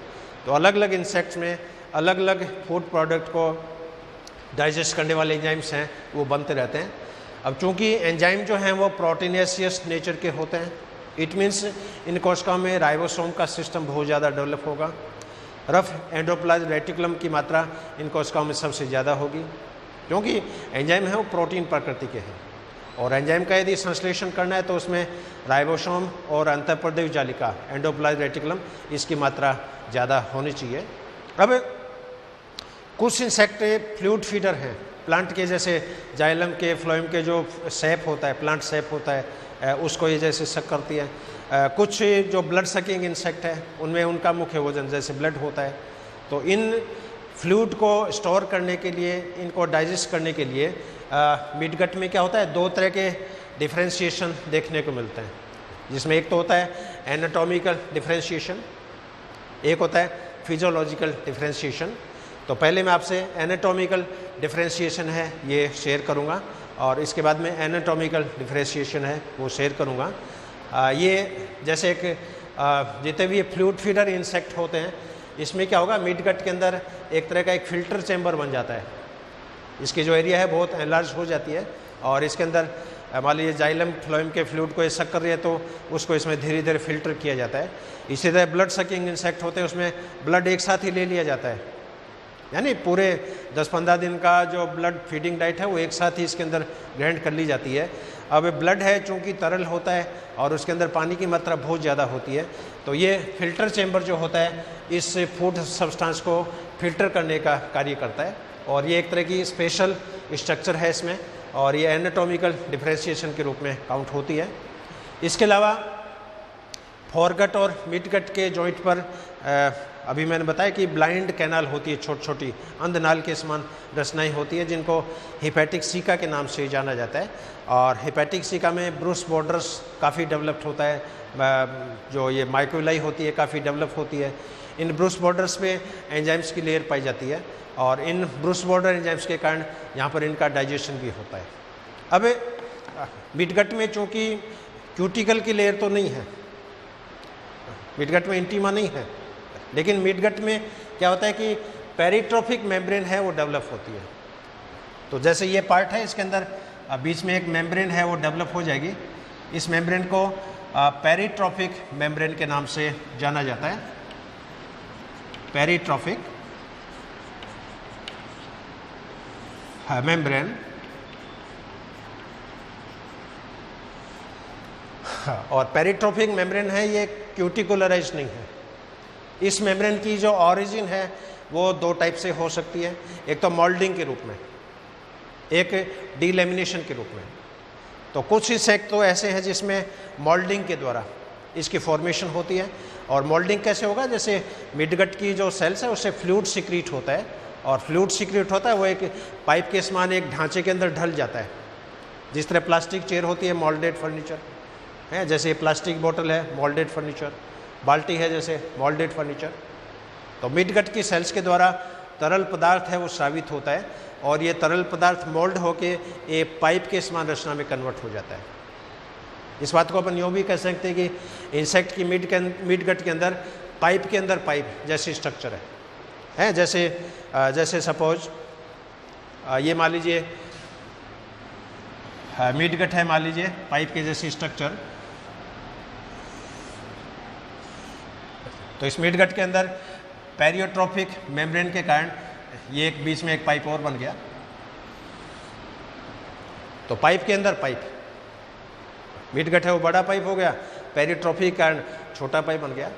तो अलग अलग इंसेक्ट्स में अलग अलग फूड प्रोडक्ट को डाइजेस्ट करने वाले एंजाइम्स हैं वो बनते रहते हैं। अब चूंकि एंजाइम जो हैं वो प्रोटीनेशियस नेचर के होते हैं, इट मीन्स इन कोशिकाओं में राइबोसोम का सिस्टम बहुत ज़्यादा डेवलप होगा। रफ एंडोप्लाज्म रेटिकुलम की मात्रा इन कोशिकाओं में सबसे ज़्यादा होगी, क्योंकि एंजाइम है वो प्रोटीन प्रकृति के हैं। और एंजाइम का यदि संश्लेषण करना है तो उसमें राइबोसोम और अंतःप्रदेश जालिका एंडोप्लाज्म रेटिकुलम इसकी मात्रा ज़्यादा होनी चाहिए। अब कुछ इंसेक्ट फ्लूइड फीडर हैं, प्लांट के जैसे जाइलम के फ्लोएम के जो सेप होता है, प्लांट सेप होता है, उसको ये जैसे सक करती है। कुछ जो ब्लड सकिंग इंसेक्ट है उनमें उनका मुख्य भोजन जैसे ब्लड होता है। तो इन फ्लूइड को स्टोर करने के लिए, इनको डाइजेस्ट करने के लिए मिडगट में क्या होता है, 2 तरह के डिफ्रेंशिएशन देखने को मिलते हैं, जिसमें एक तो होता है एनाटॉमिकल डिफ्रेंशिएशन, एक होता है फिजियोलॉजिकल डिफ्रेंशिएशन। तो पहले मैं आपसे एनाटॉमिकल डिफ्रेंशिएशन है ये शेयर करूँगा, और इसके बाद में एनाटॉमिकल डिफ्रेंशिएशन है वो शेयर करूँगा। ये जैसे एक जितने भी ये फ्लूइड फीडर इंसेक्ट होते हैं, इसमें क्या होगा, मिडगट के अंदर एक तरह का एक फिल्टर चैम्बर बन जाता है। इसकी जो एरिया है बहुत एनलार्ज हो जाती है और इसके अंदर मान लीजिए जाइलम फ्लोएम के फ्लूइड को ये सक कर रही है तो उसको इसमें धीरे धीरे फिल्टर किया जाता है। इसी तरह ब्लड सकिंग इंसेक्ट होते हैं, उसमें ब्लड एक साथ ही ले लिया जाता है, यानी पूरे 10-15 दिन का जो ब्लड फीडिंग डाइट है वो एक साथ ही इसके अंदर ग्रहण कर ली जाती है। अब ब्लड है चूँकि तरल होता है और उसके अंदर पानी की मात्रा बहुत ज़्यादा होती है, तो ये फिल्टर चेम्बर जो होता है इस फूड सब्सटेंस को फिल्टर करने का कार्य करता है। और ये एक तरह की स्पेशल स्ट्रक्चर है इसमें, और ये एनाटॉमिकल डिफरेंशिएशन के रूप में काउंट होती है। इसके अलावा फोरगट और मिडगट के जॉइंट पर अभी मैंने बताया कि ब्लाइंड कैनाल होती है, छोटी छोटी अंधनाल के समान रचनाएं होती है जिनको हेपेटिक सीका के नाम से जाना जाता है। और हेपेटिक सीका में ब्रूस बॉर्डर्स काफ़ी डेवलप्ड होता है, जो ये माइक्रोलाई होती है काफ़ी डेवलप होती है। इन ब्रूस बॉर्डर्स पे एंजाइम्स की लेयर पाई जाती है और इन ब्रूस बॉर्डर एंजाइम्स के कारण यहाँ पर इनका डाइजेशन भी होता है। अब मिडगट में चूँकि क्यूटिकल की लेयर तो नहीं है, मिडगट में इंटीमा नहीं है, लेकिन मिडगट में क्या होता है कि पेरिट्रोफिक मेम्ब्रेन है वो डेवलप होती है। तो जैसे ये पार्ट है इसके अंदर बीच में एक मेम्ब्रेन है वो डेवलप हो जाएगी। इस मेम्ब्रेन को पेरिट्रोफिक मेम्ब्रेन के नाम से जाना जाता है, पेरिट्रोफिक मेम्ब्रेन। और पेरिट्रोफिक मेम्ब्रेन है ये क्यूटिकुलराइज नहीं है। इस मेम्ब्रेन की जो ऑरिजिन है वो दो टाइप से हो सकती है, एक तो मोल्डिंग के रूप में, एक डीलेमिनेशन के रूप में। तो कुछ इंसेक्ट तो ऐसे हैं जिसमें मोल्डिंग के द्वारा इसकी फॉर्मेशन होती है। और मोल्डिंग कैसे होगा, जैसे मिडगट की जो सेल्स है उससे फ्लूइड सिक्रीट होता है, और फ्लूइड सिक्रीट होता है वो एक पाइप के समान एक ढांचे के अंदर ढल जाता है। जिस तरह प्लास्टिक चेयर होती है मोल्डेड फर्नीचर है, जैसे प्लास्टिक बोतल है मोल्डेड फर्नीचर, बाल्टी है जैसे मोल्डेड फर्नीचर। तो मिडगट की सेल्स के द्वारा तरल पदार्थ है वो स्रावित होता है और ये तरल पदार्थ मोल्ड होके एक पाइप के समान रचना में कन्वर्ट हो जाता है। इस बात को अपन यूँ भी कह सकते हैं कि इंसेक्ट की मिडगट के अंदर पाइप के अंदर पाइप जैसी स्ट्रक्चर है। जैसे सपोज ये मान लीजिए मिडगट है, मान लीजिए पाइप के जैसी स्ट्रक्चर। तो इस मिडगट के अंदर पेरियोट्रोफिक मेम्ब्रेन के कारण ये एक बीच में एक पाइप और बन गया। तो पाइप के अंदर पाइप, मिडगट है वो बड़ा पाइप हो गया, पेरियोट्रोफिक के कारण छोटा पाइप बन गया।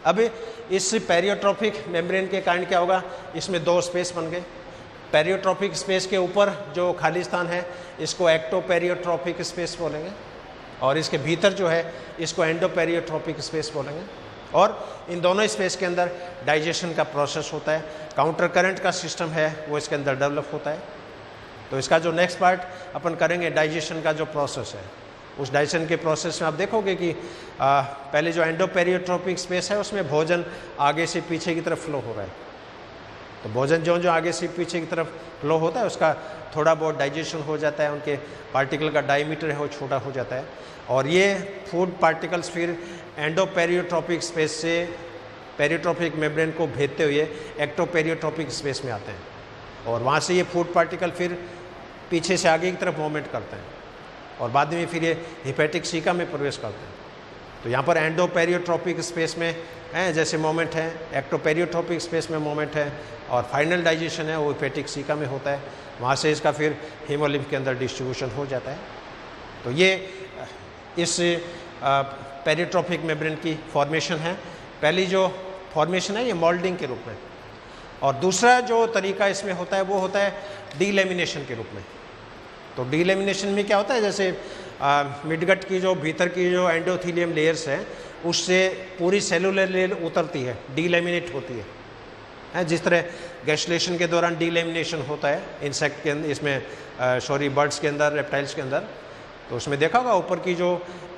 अब इस पेरियोट्रोफिक मेम्ब्रेन के कारण क्या होगा, इसमें दो स्पेस बन गए। पेरियोट्रोफिक स्पेस के ऊपर जो खाली स्थान है इसको एक्टोपेरियोट्रोफिक स्पेस बोलेंगे, और इसके भीतर जो है इसको एंडोपेरियोट्रोफिक स्पेस बोलेंगे। और इन दोनों स्पेस के अंदर डाइजेशन का प्रोसेस होता है, काउंटर करंट का सिस्टम है वो इसके अंदर डेवलप होता है। तो इसका जो नेक्स्ट पार्ट अपन करेंगे डाइजेशन का जो प्रोसेस है, उस डाइजेशन के प्रोसेस में आप देखोगे कि पहले जो एंडोपेरियोट्रोपिक स्पेस है उसमें भोजन आगे से पीछे की तरफ फ्लो हो रहा है। तो भोजन जो आगे से पीछे की तरफ फ्लो होता है उसका थोड़ा बहुत डाइजेशन हो जाता है, उनके पार्टिकल का डायमीटर है वो छोटा हो जाता है, और ये फूड पार्टिकल्स फिर एंडोपेरियोट्रोपिक स्पेस से पेरियोट्रोपिक मेम्ब्रेन को भेजते हुए एक्टोपेरियोट्रोपिक स्पेस में आते हैं, और वहाँ से ये फूड पार्टिकल फिर पीछे से आगे की तरफ मूवमेंट करते हैं और बाद में फिर ये हेपेटिक सीका में प्रवेश करते हैं। तो यहाँ पर एंडोपेरियोट्रोपिक स्पेस में है जैसे मोमेंट है, एक्टोपेरियोट्रोपिक स्पेस में मोमेंट है, और फाइनल डाइजेशन है वो हेपेटिक सीका में होता है, वहाँ से इसका फिर हीमोलिम्फ के अंदर डिस्ट्रीब्यूशन हो जाता है। तो ये इस पेरियोट्रोपिक मेम्ब्रेन की फॉर्मेशन है। पहली जो फॉर्मेशन है ये मोल्डिंग के रूप में, और दूसरा जो तरीका इसमें होता है वो होता है डीलेमिनेशन के रूप में। तो डीलेमिनेशन में क्या होता है, जैसे मिडगट की जो भीतर की जो एंडोथीलियम लेयर्स हैं उससे पूरी सेलुलर लेयर उतरती है, डीलेमिनेट होती है। जिस तरह गैस्ट्रेशन के दौरान डीलेमिनेशन होता है इंसेक्ट के अंदर, इसमें बर्ड्स के अंदर, रेप्टाइल्स के अंदर, तो उसमें देखा होगा ऊपर की जो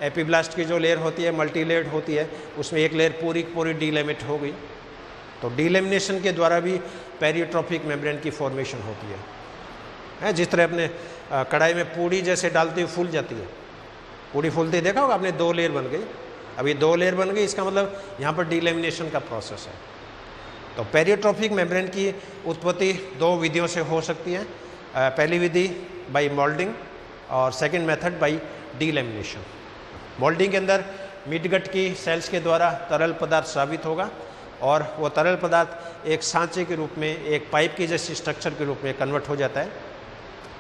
एपिब्लास्ट की जो लेयर होती है मल्टी लेयर्ड होती है, उसमें एक लेयर पूरी पूरी डीलेमिनेट हो गई। तो डीलेमिनेशन के द्वारा भी पेरियोट्रोपिक मेम्ब्रेन की फॉर्मेशन होती है। जिस तरह अपने कढ़ाई में पूड़ी जैसे डालते हुए फूल जाती है, पूड़ी फूलती देखा होगा आपने, दो लेयर बन गई। अब ये दो लेयर बन गई, इसका मतलब यहाँ पर डीलेमिनेशन का प्रोसेस है। तो पेरियोट्रोपिक मेम्ब्रेन की उत्पत्ति दो विधियों से हो सकती है। पहली विधि बाई मोल्डिंग, और सेकंड मेथड बाय डीलैमिनेशन। मोल्डिंग के अंदर मिड गट की सेल्स के द्वारा तरल पदार्थ स्रावित होगा और वो तरल पदार्थ एक सांचे के रूप में, एक पाइप की जैसी स्ट्रक्चर के रूप में कन्वर्ट हो जाता है।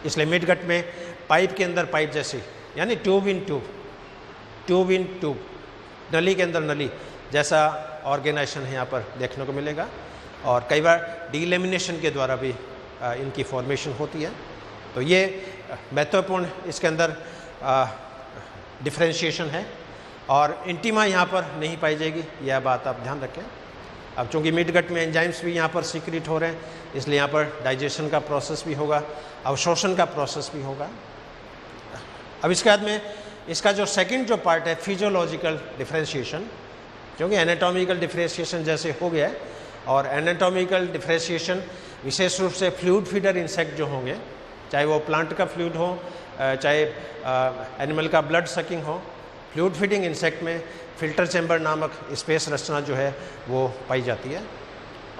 इसलिए मिड गट में पाइप के अंदर पाइप जैसी, यानी ट्यूब इन ट्यूब, नली के अंदर नली जैसा ऑर्गेनाइजेशन है यहाँ पर देखने को मिलेगा। और कई बार डीलैमिनेशन के द्वारा भी इनकी फॉर्मेशन होती है। तो ये महत्वपूर्ण इसके अंदर डिफ्रेंशिएशन है और इंटीमा यहाँ पर नहीं पाई जाएगी, यह बात आप ध्यान रखें। अब चूँकि मिड गट में एंजाइम्स भी यहाँ पर सीक्रेट हो रहे हैं, इसलिए यहाँ पर डाइजेशन का प्रोसेस भी होगा, अवशोषण का प्रोसेस भी होगा। अब इसके बाद में इसका जो सेकंड जो पार्ट है फिजियोलॉजिकल डिफ्रेंशिएशन, क्योंकि एनाटॉमिकल डिफ्रेंशिएशन जैसे हो गया है, और एनाटॉमिकल डिफ्रेंशिएशन विशेष रूप से फ्लूइड फीडर इंसेक्ट जो होंगे, चाहे वो प्लांट का फ्लूइड हो, चाहे एनिमल का ब्लड सकिंग हो, फ्लूइड फीडिंग इंसेक्ट में फिल्टर चैम्बर नामक स्पेस रचना जो है वो पाई जाती है।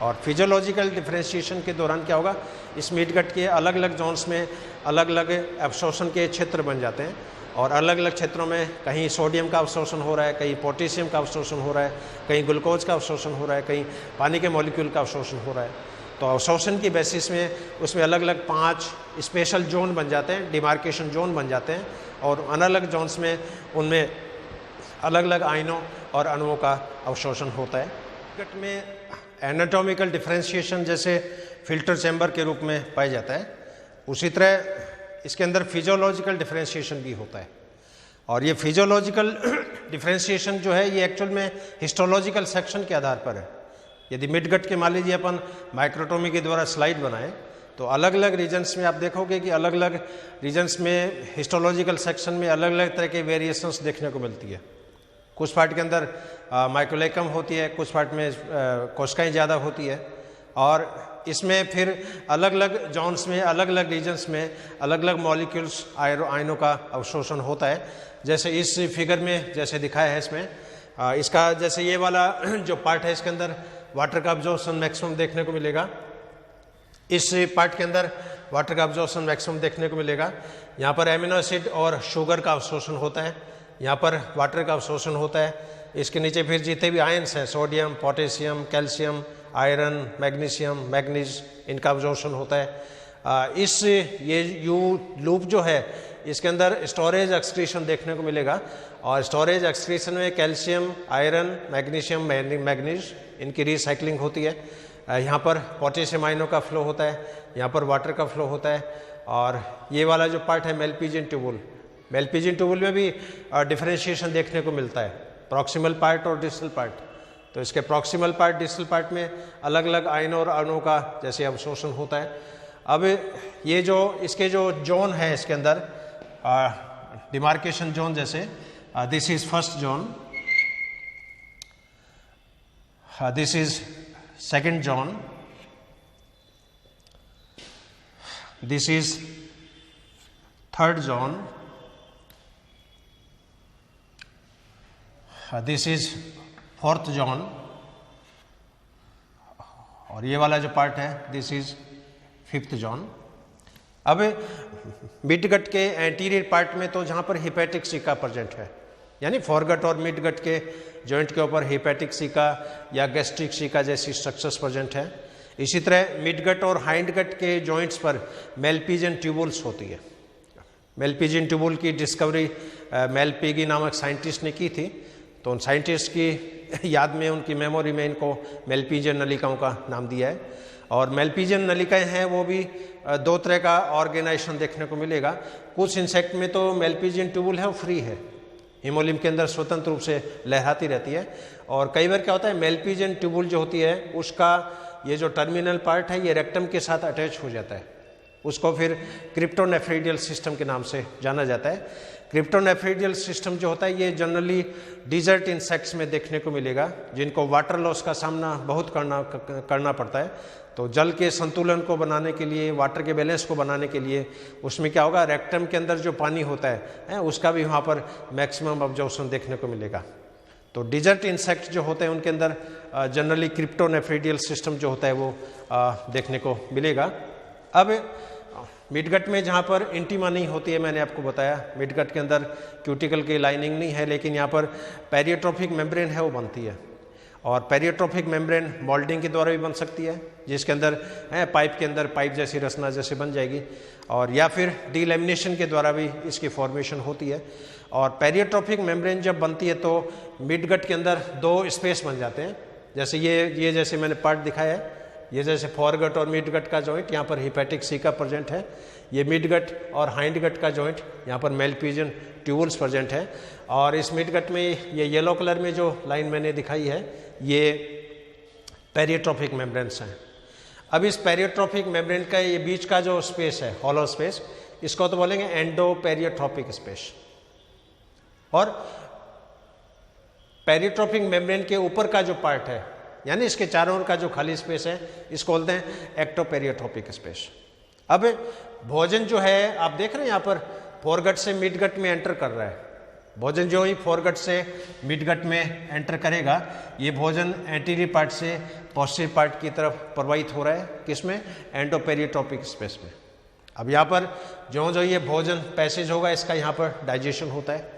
और फिजियोलॉजिकल डिफ्रेंशिएशन के दौरान क्या होगा, इस मिड गट के अलग अलग जोन्स में अलग अलग अवशोषण के क्षेत्र बन जाते हैं और अलग अलग क्षेत्रों में कहीं सोडियम का अवशोषण हो रहा है, कहीं पोटेशियम का अवशोषण हो रहा है, कहीं ग्लूकोज का अवशोषण हो रहा है, कहीं पानी के मॉलिक्यूल का अवशोषण हो रहा है। तो अवशोषण की बेसिस में उसमें अलग अलग 5 स्पेशल जोन बन जाते हैं, डिमार्केशन जोन बन जाते हैं और अलग अलग जोन्स में उनमें अलग अलग आयनों और अणुओं का अवशोषण होता है। गट में एनाटॉमिकल डिफ्रेंशिएशन जैसे फिल्टर चैम्बर के रूप में पाया जाता है, उसी तरह इसके अंदर फिजियोलॉजिकल डिफ्रेंशिएशन भी होता है। और ये फिजियोलॉजिकल डिफ्रेंशिएशन जो है ये एक्चुअल में हिस्टोलॉजिकल सेक्शन के आधार पर है। यदि मिड गट के मान लीजिए अपन माइक्रोटोमी के द्वारा स्लाइड बनाएं तो अलग अलग रीजन्स में आप देखोगे कि अलग अलग रीजन्स में हिस्टोलॉजिकल सेक्शन में अलग अलग तरह के वेरिएशंस देखने को मिलती है। कुछ पार्ट के अंदर माइक्रोलेकम होती है, कुछ पार्ट में कोशिकाएं ज़्यादा होती है और इसमें फिर अलग अलग जोन्स में, अलग अलग रीजन्स में अलग अलग मॉलिक्यूल्स आयनों का अवशोषण होता है। जैसे इस फिगर में जैसे दिखाया है इसमें, इसका जैसे ये वाला जो पार्ट है इसके अंदर वाटर का अब्जॉर्प्शन मैक्सिमम देखने को मिलेगा। इस पार्ट के अंदर वाटर का अब्जॉर्प्शन मैक्सिमम देखने को मिलेगा। यहाँ पर एमिनो एसिड और शुगर का अवशोषण होता है, यहाँ पर वाटर का अवशोषण होता है। इसके नीचे फिर जितने भी आयंस हैं, sodium, potassium, calcium, iron, magnesium, manganese, इनका अब्जॉर्प्शन होता है। इस ये यू लूप जो है इसके अंदर स्टोरेज एक्सक्रीशन देखने को मिलेगा और स्टोरेज एक्सक्रीशन में कैल्शियम, आयरन, मैग्नीशियम, मैग्नीज, इनकी रिसाइकलिंग होती है। यहाँ पर पोटेशियम आयनों का फ्लो होता है, यहाँ पर वाटर का फ्लो होता है। और ये वाला जो पार्ट है मेलपीजियन ट्यूबुल, मेलपीजियन ट्यूबुल में भी डिफरेंशिएशन देखने को मिलता है, प्रॉक्सिमल पार्ट और डिस्टल पार्ट। तो इसके प्रॉक्सिमल पार्ट, डिस्टल पार्ट में अलग अलग आयनों और अणुओं का जैसे अवशोषण होता है। अब ये जो इसके जो जोन है इसके अंदर डिमार्केशन जोन, जैसे this is first zone, this is second zone, this is third zone, this is fourth zone, और ये वाला जो पार्ट है दिस इज फिफ्थ जोन। अब मिड गट के एंटीरियर पार्ट में तो जहाँ पर हिपैटिक सिका प्रेजेंट है, यानी फोरगट और मिड गट के जॉइंट के ऊपर हिपैटिक सिका या गैस्ट्रिक सिका जैसी स्ट्रक्चर्स प्रेजेंट है। इसी तरह मिड गट और हाइंड गट के जॉइंट्स पर मेलपीजियन ट्यूबुल्स होती है। मेलपीजियन ट्यूबुल की डिस्कवरी मेलपीगी नामक साइंटिस्ट ने की थी, तो उन साइंटिस्ट की याद में, उनकी मेमोरी में इनको मेलपीजियन नलिकाओं का नाम दिया है। और मेलपीजियन नलिकाएं हैं वो भी 2 तरह का ऑर्गेनाइजेशन देखने को मिलेगा। कुछ इंसेक्ट में तो मेलपीजियन ट्यूबुल है वो फ्री है, हिमोलिम के अंदर स्वतंत्र रूप से लहराती रहती है। और कई बार क्या होता है, मेलपीजियन ट्यूबुल जो होती है उसका ये जो टर्मिनल पार्ट है ये रेक्टम के साथ अटैच हो जाता है, उसको फिर क्रिप्टोनेफ्रिडियल सिस्टम के नाम से जाना जाता है। क्रिप्टोनेफ्रिडियल सिस्टम जो होता है ये जनरली डिजर्ट इंसेक्ट्स में देखने को मिलेगा, जिनको वाटर लॉस का सामना बहुत करना पड़ता है। तो जल के संतुलन को बनाने के लिए, वाटर के बैलेंस को बनाने के लिए उसमें क्या होगा, रेक्टम के अंदर जो पानी होता है उसका भी वहाँ पर मैक्सिमम अब्जॉर्प्शन देखने को मिलेगा। तो डिजर्ट इंसेक्ट जो होते हैं उनके अंदर जनरली क्रिप्टोनेफ्रिडियल सिस्टम जो होता है वो देखने को मिलेगा। अब मिडगट में जहाँ पर इंटीमा नहीं होती है, मैंने आपको बताया मिडगट के अंदर क्यूटिकल की लाइनिंग नहीं है, लेकिन यहाँ पर पेरियोट्रोफिक मेम्ब्रेन है वो बनती है। और पेरियोट्रोफिक मेम्ब्रेन मोल्डिंग के द्वारा भी बन सकती है, जिसके अंदर पाइप के अंदर पाइप जैसी रचना जैसे बन जाएगी, और या फिर डीलैमिनेशन के द्वारा भी इसकी फॉर्मेशन होती है। और पेरियोट्रोफिक मेम्ब्रेन जब बनती है तो मिडगट के अंदर दो स्पेस बन जाते हैं। जैसे ये जैसे मैंने पार्ट दिखाया है, ये जैसे फोरगट और मिडगट का जॉइंट यहाँ पर हिपैटिक सीका प्रेजेंट है, ये मिडगट और हाइंडगट का जॉइंट यहाँ पर मेलपीजियन ट्यूबुल्स प्रेजेंट है। और इस मिडगट में ये येलो कलर में जो लाइन मैंने दिखाई है ये पेरियोट्रोफिक मेम्ब्रेन्स हैं। अब इस पेरियोट्रोफिक मेम्ब्रेन का ये बीच का जो स्पेस है, हॉलो स्पेस, इसको तो बोलेंगे एंडोपेरियोट्रोपिक स्पेस। और पेरियोट्रोपिक मेम्ब्रेन के ऊपर का जो पार्ट है, यानी इसके चारों ओर का जो खाली स्पेस है, इसको बोलते हैं एक्टोपेरियोट्रोपिक स्पेस। अब भोजन जो है आप देख रहे हैं यहाँ पर फोरगट से मिडगट में एंटर कर रहा है। भोजन जो ही फोरगट से मिडगट में एंटर करेगा, ये भोजन एंटीरियर पार्ट से पोस्टीरियर पार्ट की तरफ प्रवाहित हो रहा है, किसमें? एंडोपेरियोट्रोपिक स्पेस में। अब यहाँ पर जो ये भोजन पैसेज होगा, इसका यहाँ पर डाइजेशन होता है।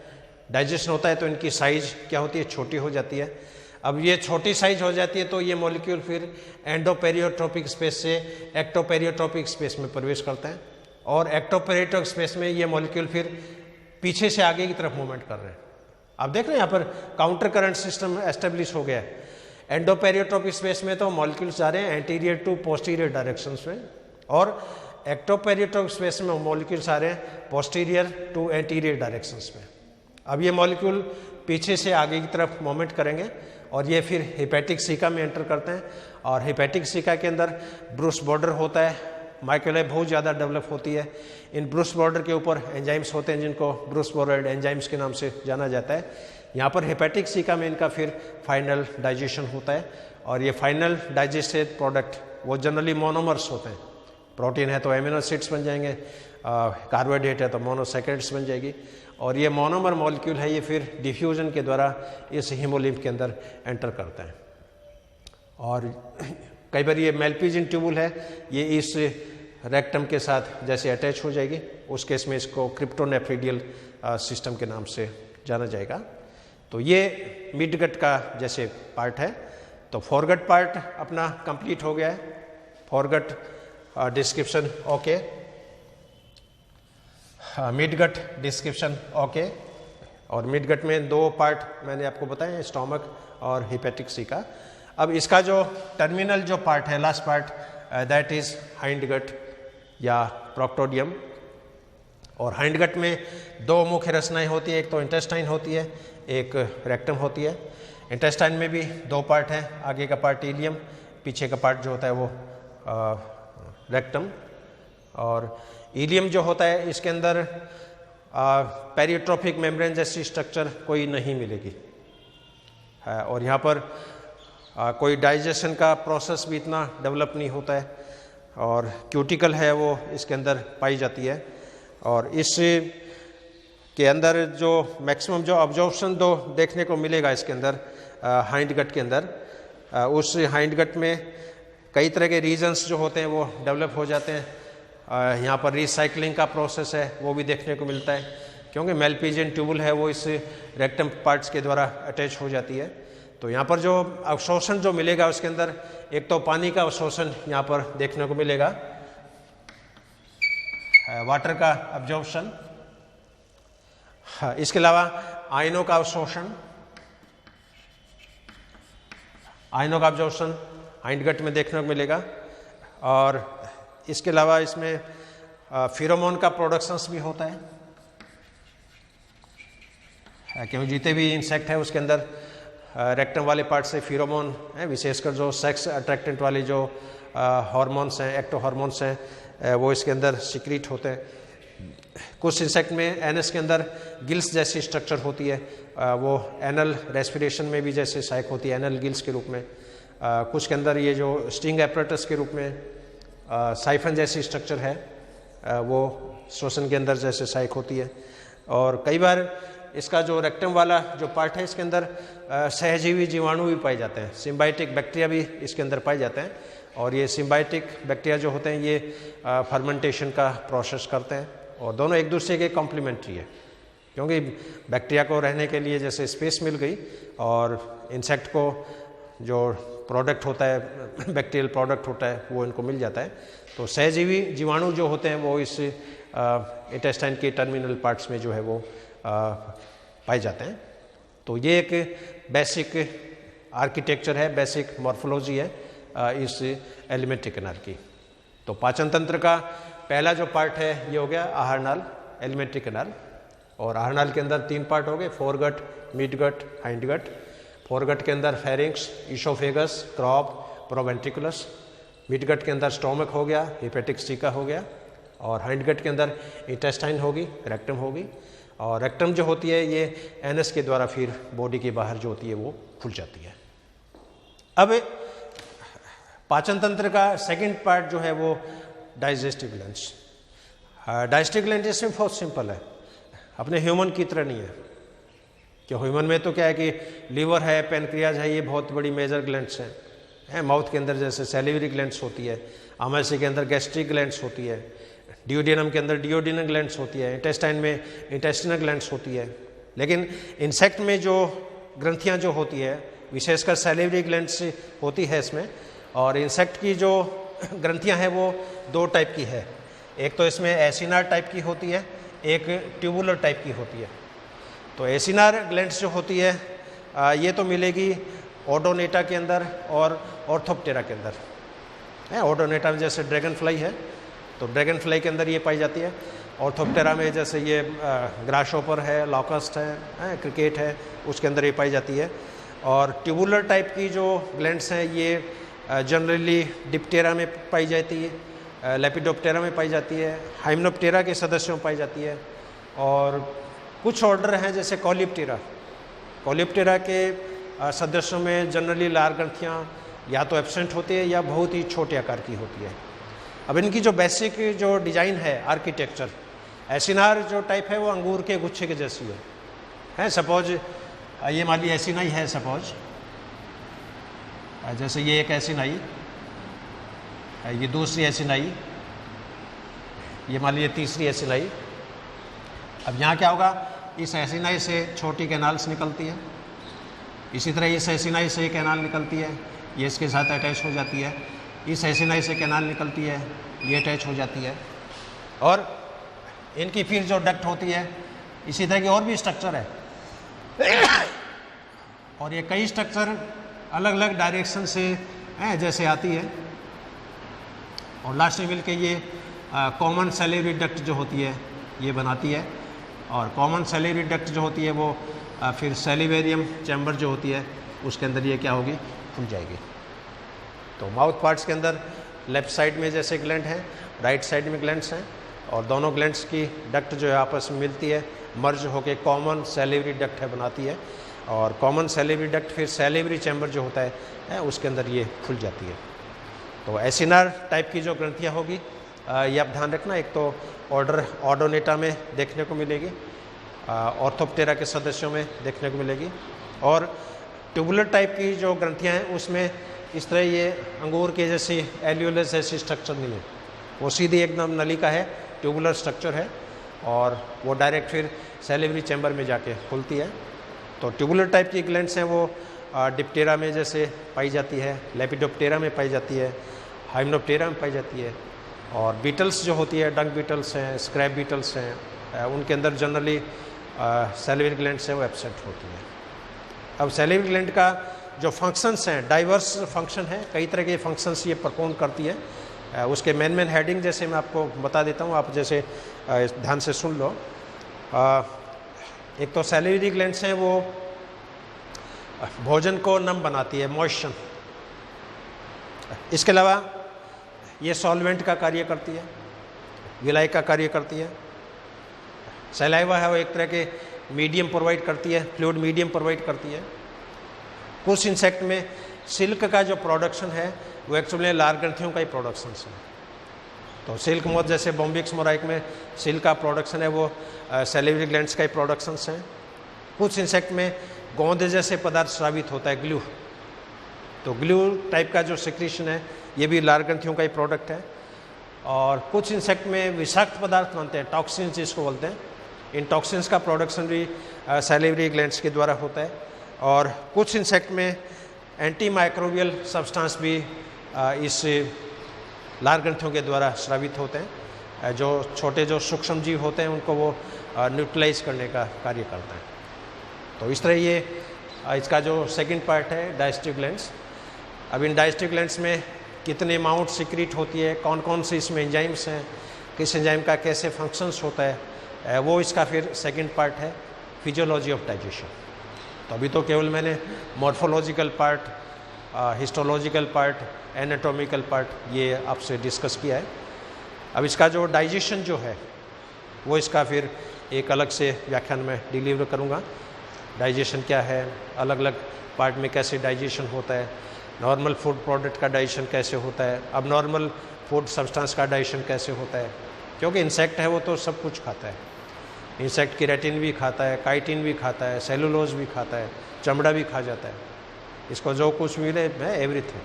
डाइजेशन होता है तो इनकी साइज क्या होती है? छोटी हो जाती है। अब ये छोटी साइज हो जाती है तो ये मॉलिक्यूल फिर एंडोपेरियोट्रोपिक स्पेस से एक्टोपेरियोट्रोपिक स्पेस में प्रवेश करता है, और एक्टोपेरियोट्रोपिक स्पेस में ये मॉलिक्यूल फिर पीछे से आगे की तरफ मूवमेंट कर रहे हैं। आप देख रहे हैं यहाँ पर काउंटर करंट सिस्टम एस्टेब्लिश हो गया है। एंडोपेरियोट्रोपिक स्पेस में तो मॉलिक्यूल्स जा रहे हैं एंटीरियर टू पोस्टीरियर डायरेक्शंस में, और एक्टोपेरियोट्रोपिक स्पेस में मॉलिक्यूल्स आ रहे हैं पोस्टीरियर टू एंटीरियर डायरेक्शंस में। अब ये मॉलिक्यूल पीछे से आगे की तरफ मूवमेंट करेंगे और ये फिर हिपैटिक सीका में एंटर करते हैं, और हिपैटिक सीका के अंदर ब्रूस बॉर्डर होता है, माइक्रोलाई बहुत ज़्यादा डेवलप होती है। इन ब्रूस बॉर्डर के ऊपर एंजाइम्स होते हैं जिनको ब्रूस बॉर्डर एंजाइम्स के नाम से जाना जाता है। यहाँ पर हिपैटिक सीका में इनका फिर फाइनल डाइजेशन होता है, और ये फाइनल डाइजेस्टेड प्रोडक्ट वो जनरली मोनोमर्स होते हैं। प्रोटीन है तो एमिनो एसिड्स बन जाएंगे, कार्बोहाइड्रेट है तो मोनोसैकेराइड्स बन जाएगी, और ये मोनोमर मॉलिक्यूल है, ये फिर डिफ्यूजन के द्वारा इस हीमोलिम्फ के अंदर एंटर करता है। और कई बार ये मेलपीजियन ट्यूबुल है, ये इस रेक्टम के साथ जैसे अटैच हो जाएगी, उस केस में इसको क्रिप्टोनेफ्रिडियल सिस्टम के नाम से जाना जाएगा। तो ये मिडगट का जैसे पार्ट है। तो फोरगट पार्ट अपना कंप्लीट हो गया है। Foregut description okay, midgut description okay. और मिडगट में दो पार्ट मैंने आपको बताए, स्टोमक और हिपैटिक सीका। अब इसका जो टर्मिनल जो पार्ट है, last part, that is hindgut या प्रोक्टोडियम। और हाइंडगट में दो मुख्य रचनाएं होती है, एक तो इंटेस्टाइन होती है, एक रेक्टम होती है। इंटेस्टाइन में भी दो पार्ट हैं, आगे का पार्ट इलियम, पीछे का पार्ट जो होता है वो रेक्टम। और इलियम जो होता है इसके अंदर पेरियोट्रोपिक मेम्ब्रेन जैसी स्ट्रक्चर कोई नहीं मिलेगी, और यहाँ पर कोई डाइजेशन का प्रोसेस भी इतना डेवलप नहीं होता है, और क्यूटिकल है वो इसके अंदर पाई जाती है। और इस के अंदर जो मैक्सिमम जो ऑब्जॉर्प्शन दो देखने को मिलेगा इसके अंदर हाइंडगट के अंदर, उस हाइंडगट में कई तरह के रीजन्स जो होते हैं वो डेवलप हो जाते हैं। यहाँ पर रिसाइकलिंग का प्रोसेस है वो भी देखने को मिलता है, क्योंकि मेलपीजियन ट्यूबुल है वो इस रेक्टम पार्ट्स के द्वारा अटैच हो जाती है। तो यहाँ पर जो अवशोषण जो मिलेगा उसके अंदर एक तो पानी का अवशोषण यहाँ पर देखने को मिलेगा, वाटर का अब्जॉर्प्शन। इसके अलावा आयनों का अवशोषण, आयनों का अब्जॉर्प्शन हाइंडगट में देखने को मिलेगा। और इसके अलावा इसमें फिरोमोन का प्रोडक्शंस भी होता है, क्योंकि जितने भी इंसेक्ट है उसके अंदर रेक्टम वाले पार्ट से फिरोमोन है, विशेषकर जो सेक्स अट्रैक्टेंट वाले जो हार्मोन्स हैं, एक्टो हार्मोन्स हैं, वो इसके अंदर सिक्रीट होते हैं। कुछ इंसेक्ट में एनस के अंदर गिल्स जैसी स्ट्रक्चर होती है, वो एनल रेस्पिरेशन में भी जैसे सहायक होती है एनल गिल्स के रूप में। कुछ के अंदर ये जो स्टिंग एपरेटस के रूप में साइफन जैसी स्ट्रक्चर है, वो श्वसन के अंदर जैसे सहायक होती है। और कई बार इसका जो रेक्टम वाला जो पार्ट है इसके अंदर सहजीवी जीवाणु भी पाए जाते हैं, सिम्बायोटिक बैक्टीरिया भी इसके अंदर पाए जाते हैं। और ये सिम्बायोटिक बैक्टीरिया जो होते हैं ये फर्मेंटेशन का प्रोसेस करते हैं, और दोनों एक दूसरे के कॉम्प्लीमेंट्री है, क्योंकि बैक्टीरिया को रहने के लिए जैसे स्पेस मिल गई और इंसेक्ट को जो प्रोडक्ट होता है, बैक्टीरियल प्रोडक्ट होता है, वो इनको मिल जाता है। तो सहजीवी जीवाणु जो होते हैं वो इस इंटेस्टाइन के टर्मिनल पार्ट्स में जो है वो पाए जाते हैं। तो ये एक बेसिक आर्किटेक्चर है, बेसिक मॉर्फोलॉजी है इस एलिमेंट्री कैनाल की। तो पाचन तंत्र का पहला जो पार्ट है ये हो गया आहार नाल, एलिमेंट्री कैनाल। और आहार नाल के अंदर 3 पार्ट हो गए, फोरगट, मिडगट, हाइंडगट। फोरगट के अंदर pharynx, oesophagus, crop, proventriculus. Midgut के अंदर स्टोमक हो गया, हेपेटिक स्टिका हो गया, और हाइंडगट के अंदर इंटेस्टाइन होगी, रेक्टम होगी। और रेक्टम जो होती है ये एनस के द्वारा फिर बॉडी के बाहर जो होती है वो खुल जाती है। अब पाचन तंत्र का सेकंड पार्ट जो है वो डाइजेस्टिव ग्लैंड्स। डाइजेस्टिव ग्लैंड इसमें बहुत सिंपल है, अपने ह्यूमन की तरह नहीं है। कि ह्यूमन में तो क्या है कि लीवर है, पेनक्रियाज है, ये बहुत बड़ी मेजर ग्लैंड्स हैं। माउथ के अंदर जैसे सैलिवरी ग्लैंड्स होती है, आमाशय के अंदर गैस्ट्रिक ग्लैंड्स होती है, डिओडिनम के अंदर डिओडिनल ग्लैंड्स होती है, इंटेस्टाइन में इंटेस्टिनल ग्लैंड्स होती है। लेकिन इंसेक्ट में जो ग्रंथियाँ जो होती है, विशेषकर सैलिवरी ग्लैंड्स होती है इसमें। और इंसेक्ट की जो ग्रंथियाँ हैं वो 2 टाइप की है। एक तो इसमें एसिनार टाइप की होती है, एक ट्यूबुलर टाइप की होती है। तो एसिनार ग्लैंड्स जो होती है ये तो मिलेगी ओडोनेटा के अंदर और ऑर्थोप्टेरा के अंदर है। ओडोनेटा में जैसे ड्रैगन फ्लाई है तो ड्रैगन फ्लाई के अंदर ये पाई जाती है। ऑर्थोप्टेरा में जैसे ये ग्रासहोपर है, लॉकस्ट है, क्रिकेट है, उसके अंदर ये पाई जाती है। और ट्यूबुलर टाइप की जो ग्लैंड्स हैं ये जनरली डिप्टेरा में पाई जाती है, लेपिडोप्टेरा में पाई जाती है, हाइमेनोप्टेरा के सदस्यों में पाई जाती है। और कुछ ऑर्डर हैं जैसे कॉलिप्टेरा के सदस्यों में जनरली लार ग्रंथियाँ या तो एब्सेंट होती है या बहुत ही छोटे आकार की होती है। अब इनकी जो बेसिक जो डिज़ाइन है, आर्किटेक्चर, एसिनार जो टाइप है वो अंगूर के गुच्छे के जैसी है। सपोज ये मान ली एसिनाई है, सपोज जैसे ये एक एसिनाई, ये दूसरी एसिनाई, ये मान लीजिए तीसरी एसिनाई। अब यहाँ क्या होगा, इस एसिनाई से छोटी कैनाल्स निकलती है, इसी तरह इस एसिनाई से कैनाल निकलती है, ये इसके साथ अटैच हो जाती है। इस एसिनाई से कैनाल निकलती है, ये अटैच हो जाती है। और इनकी फिर जो डक्ट होती है, इसी तरह की और भी स्ट्रक्चर है। और ये कई स्ट्रक्चर अलग अलग डायरेक्शन से जैसे आती है। और लास्ट में मिलके ये कॉमन सैलिवरी डक्ट जो होती है ये बनाती है। और कॉमन सैलिवरी डक्ट जो होती है वो फिर सैलिवेरियम चैम्बर जो होती है उसके अंदर ये क्या होगी, खुल जाएगी। तो माउथ पार्ट्स के अंदर लेफ्ट साइड में जैसे ग्लैंड हैं, राइट साइड में ग्लैंड्स हैं, और दोनों ग्लैंड्स की डक्ट जो है आपस में मिलती है, मर्ज होकर कॉमन सैलिवरी डक्ट है बनाती है। और कॉमन सैलिवरी डक्ट फिर सैलिवरी चैम्बर जो होता है उसके अंदर ये खुल जाती है। तो एसिनार टाइप की जो ग्रंथियाँ होगी ये आप ध्यान रखना, एक तो ऑर्डर ऑडोनेटा में देखने को मिलेगी, ऑर्थोप्टेरा के सदस्यों में देखने को मिलेगी। और ट्यूबुलर टाइप की जो ग्रंथियाँ हैं उसमें इस तरह ये अंगूर के जैसी एल्यूलस जैसी स्ट्रक्चर नहीं है, वो सीधी एकदम नलिका है, ट्यूबुलर स्ट्रक्चर है, और वो डायरेक्ट फिर सैलिवरी चैम्बर में जाके खुलती है। तो ट्यूबुलर टाइप की ग्लैंड्स हैं वो डिप्टेरा में जैसे पाई जाती है, लेपिडोप्टेरा में पाई जाती है, हाइमेनोप्टेरा में पाई जाती है। और बीटल्स जो होती है, डंग बीटल्स हैं, स्क्रैप बीटल्स हैं, उनके अंदर जनरली सैलिवरी ग्लैंड्स हैं वो एब्सेंट होती हैं। अब सैलिवरी ग्लैंड का जो फंक्शंस हैं, डाइवर्स फंक्शन है, कई तरह के फंक्शंस ये परफॉर्म करती है। उसके मेन हेडिंग जैसे मैं आपको बता देता हूँ, आप जैसे ध्यान से सुन लो। एक तो सैलिवरी ग्लैंड्स हैं वो भोजन को नम बनाती है, मॉइस्चर। इसके अलावा ये सॉल्वेंट का कार्य करती है, विलाय का कार्य करती है। सलाइवा है वो एक तरह के मीडियम प्रोवाइड करती है, फ्लूइड मीडियम प्रोवाइड करती है। कुछ इंसेक्ट में सिल्क का जो प्रोडक्शन है वो एक्चुअली लार ग्रंथियों का ही प्रोडक्शन है। तो सिल्क मोथ जैसे बॉम्बिक्स मोराइक में सिल्क का प्रोडक्शन है वो सैलिवरी ग्लैंड्स का ही प्रोडक्शन है। कुछ इंसेक्ट में गोंद जैसे पदार्थ स्रावित होता है, ग्लू। तो ग्लू टाइप का जो सिक्रीशन है ये भी लार ग्रंथियों का ही प्रोडक्ट है। और कुछ इंसेक्ट में विषाक्त पदार्थ बनते हैं, टॉक्सिन्स जिसको बोलते हैं। इन टॉक्सिन्स का प्रोडक्शन भी सैलिवरी ग्लैंड्स के द्वारा होता है। और कुछ इंसेक्ट में एंटी माइक्रोबियल सब्सटेंस भी इस लार ग्रंथियों के द्वारा स्रावित होते हैं। जो छोटे जो सूक्ष्म जीव होते हैं उनको वो न्यूट्रलाइज करने का कार्य करता है। तो इस तरह ये इसका जो सेकंड पार्ट है डाइजेस्टिव ग्लैंड्स। अब इन डाइजेस्टिव ग्लैंड्स में कितने अमाउंट सिक्रीट होती है, कौन कौन से इसमें एंजाइम्स हैं, किस एंजाइम का कैसे फंक्शंस होता है, वो इसका फिर सेकंड पार्ट है, फिजियोलॉजी ऑफ डाइजेशन। तो अभी तो केवल मैंने morphological part, histological part, anatomical part ये आपसे डिस्कस किया है। अब इसका जो डाइजेशन जो है वो इसका फिर एक अलग से व्याख्यान में डिलीवर करूँगा। डाइजेशन क्या है, अलग अलग पार्ट में कैसे डाइजेशन होता है, नॉर्मल फूड प्रोडक्ट का डाइजेशन कैसे होता है, अब नॉर्मल फूड सब्सटेंस का डाइजेशन कैसे होता है। क्योंकि इंसेक्ट है वो तो सब कुछ खाता है। इंसेक्ट केराटिन भी खाता है, काइटिन भी खाता है, सेलुलोज भी खाता है, चमड़ा भी खा जाता है। इसको जो कुछ मिले है एवरीथिंग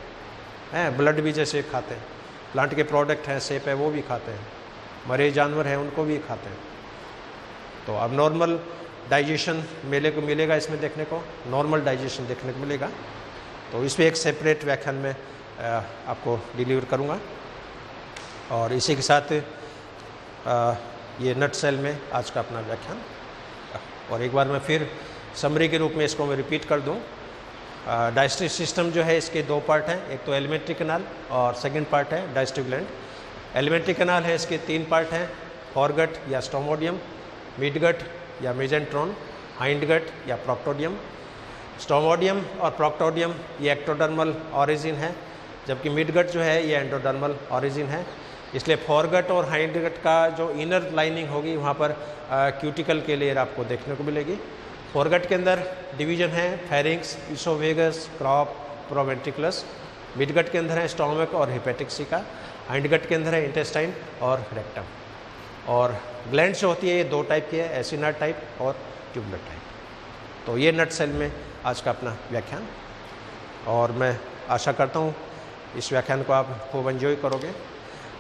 है। ब्लड भी जैसे खाते हैं, प्लांट के प्रोडक्ट हैं, सेप है वो भी खाते हैं, मरे जानवर हैं उनको भी खाते हैं। तो अब नॉर्मल डाइजेशन मिलेगा इसमें देखने को, नॉर्मल डाइजेशन देखने को मिलेगा। तो इसमें एक सेपरेट व्याख्यान में आपको डिलीवर करूँगा। और इसी के साथ ये नट सेल में आज का अपना व्याख्यान। और एक बार मैं फिर समरी के रूप में इसको मैं रिपीट कर दूँ। डाइजेस्टिव सिस्टम जो है इसके दो पार्ट हैं, एक तो एलिमेंट्री कैनाल और सेकंड पार्ट है डाइजेस्टिव ग्लैंड। एलिमेंट्री कैनाल है, इसके तीन पार्ट हैं, फोरगट या स्टोमोडियम, मिडगट या मेजेंट्रॉन, हाइंडगट या प्रोक्टोडियम। स्टोमोडियम और प्रोक्टोडियम ये एक्टोडर्मल ऑरिजिन है, जबकि मिडगट जो है ये एंडोडर्मल ऑरिजिन है। इसलिए फोरगट और हाइंडगट का जो इनर लाइनिंग होगी वहाँ पर क्यूटिकल के लेयर आपको देखने को मिलेगी। फोरगट के अंदर डिवीजन है फेरिंक्स, इसोवेगस, क्रॉप, प्रोवेंट्रिकुलस। मिडगट के अंदर है स्टोमक और हेपेटिक सिका। हाइंडगट के अंदर है इंटेस्टाइन और रेक्टम। और ग्लैंड जो होती है ये दो टाइप की है, एसिनर टाइप और ट्यूबुलर टाइप। तो ये नट सेल में आज का अपना व्याख्यान। और मैं आशा करता हूँ इस व्याख्यान को आप खूब एंजॉय करोगे,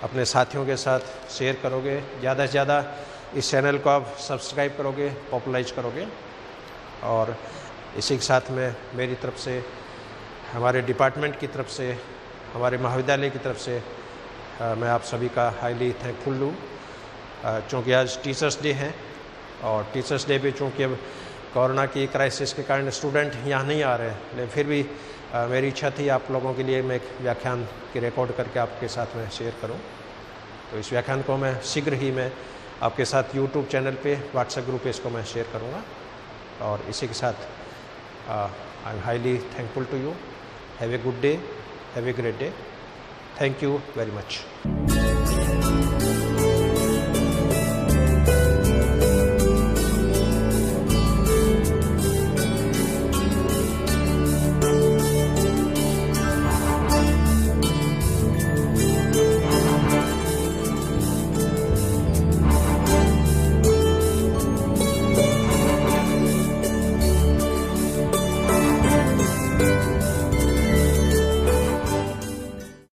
अपने साथियों के साथ शेयर करोगे, ज़्यादा से ज़्यादा इस चैनल को आप सब्सक्राइब करोगे, पॉपुलराइज करोगे। और इसी के साथ में मेरी तरफ से, हमारे डिपार्टमेंट की तरफ से, हमारे महाविद्यालय की तरफ से मैं आप सभी का हाईली थैंकफुल हूँ। चूँकि आज टीचर्स डे है और टीचर्स डे पे चूँकि अब कोरोना की क्राइसिस के कारण स्टूडेंट यहाँ नहीं आ रहे हैं, लेकिन फिर भी मेरी इच्छा थी आप लोगों के लिए मैं एक व्याख्यान की रिकॉर्ड करके आपके साथ में शेयर करूं। तो इस व्याख्यान को मैं शीघ्र ही मैं आपके साथ यूट्यूब चैनल पे, व्हाट्सएप ग्रुप पे इसको मैं शेयर करूंगा। और इसी के साथ I am highly thankful to you. Have a good day, have a great day. Thank you very much.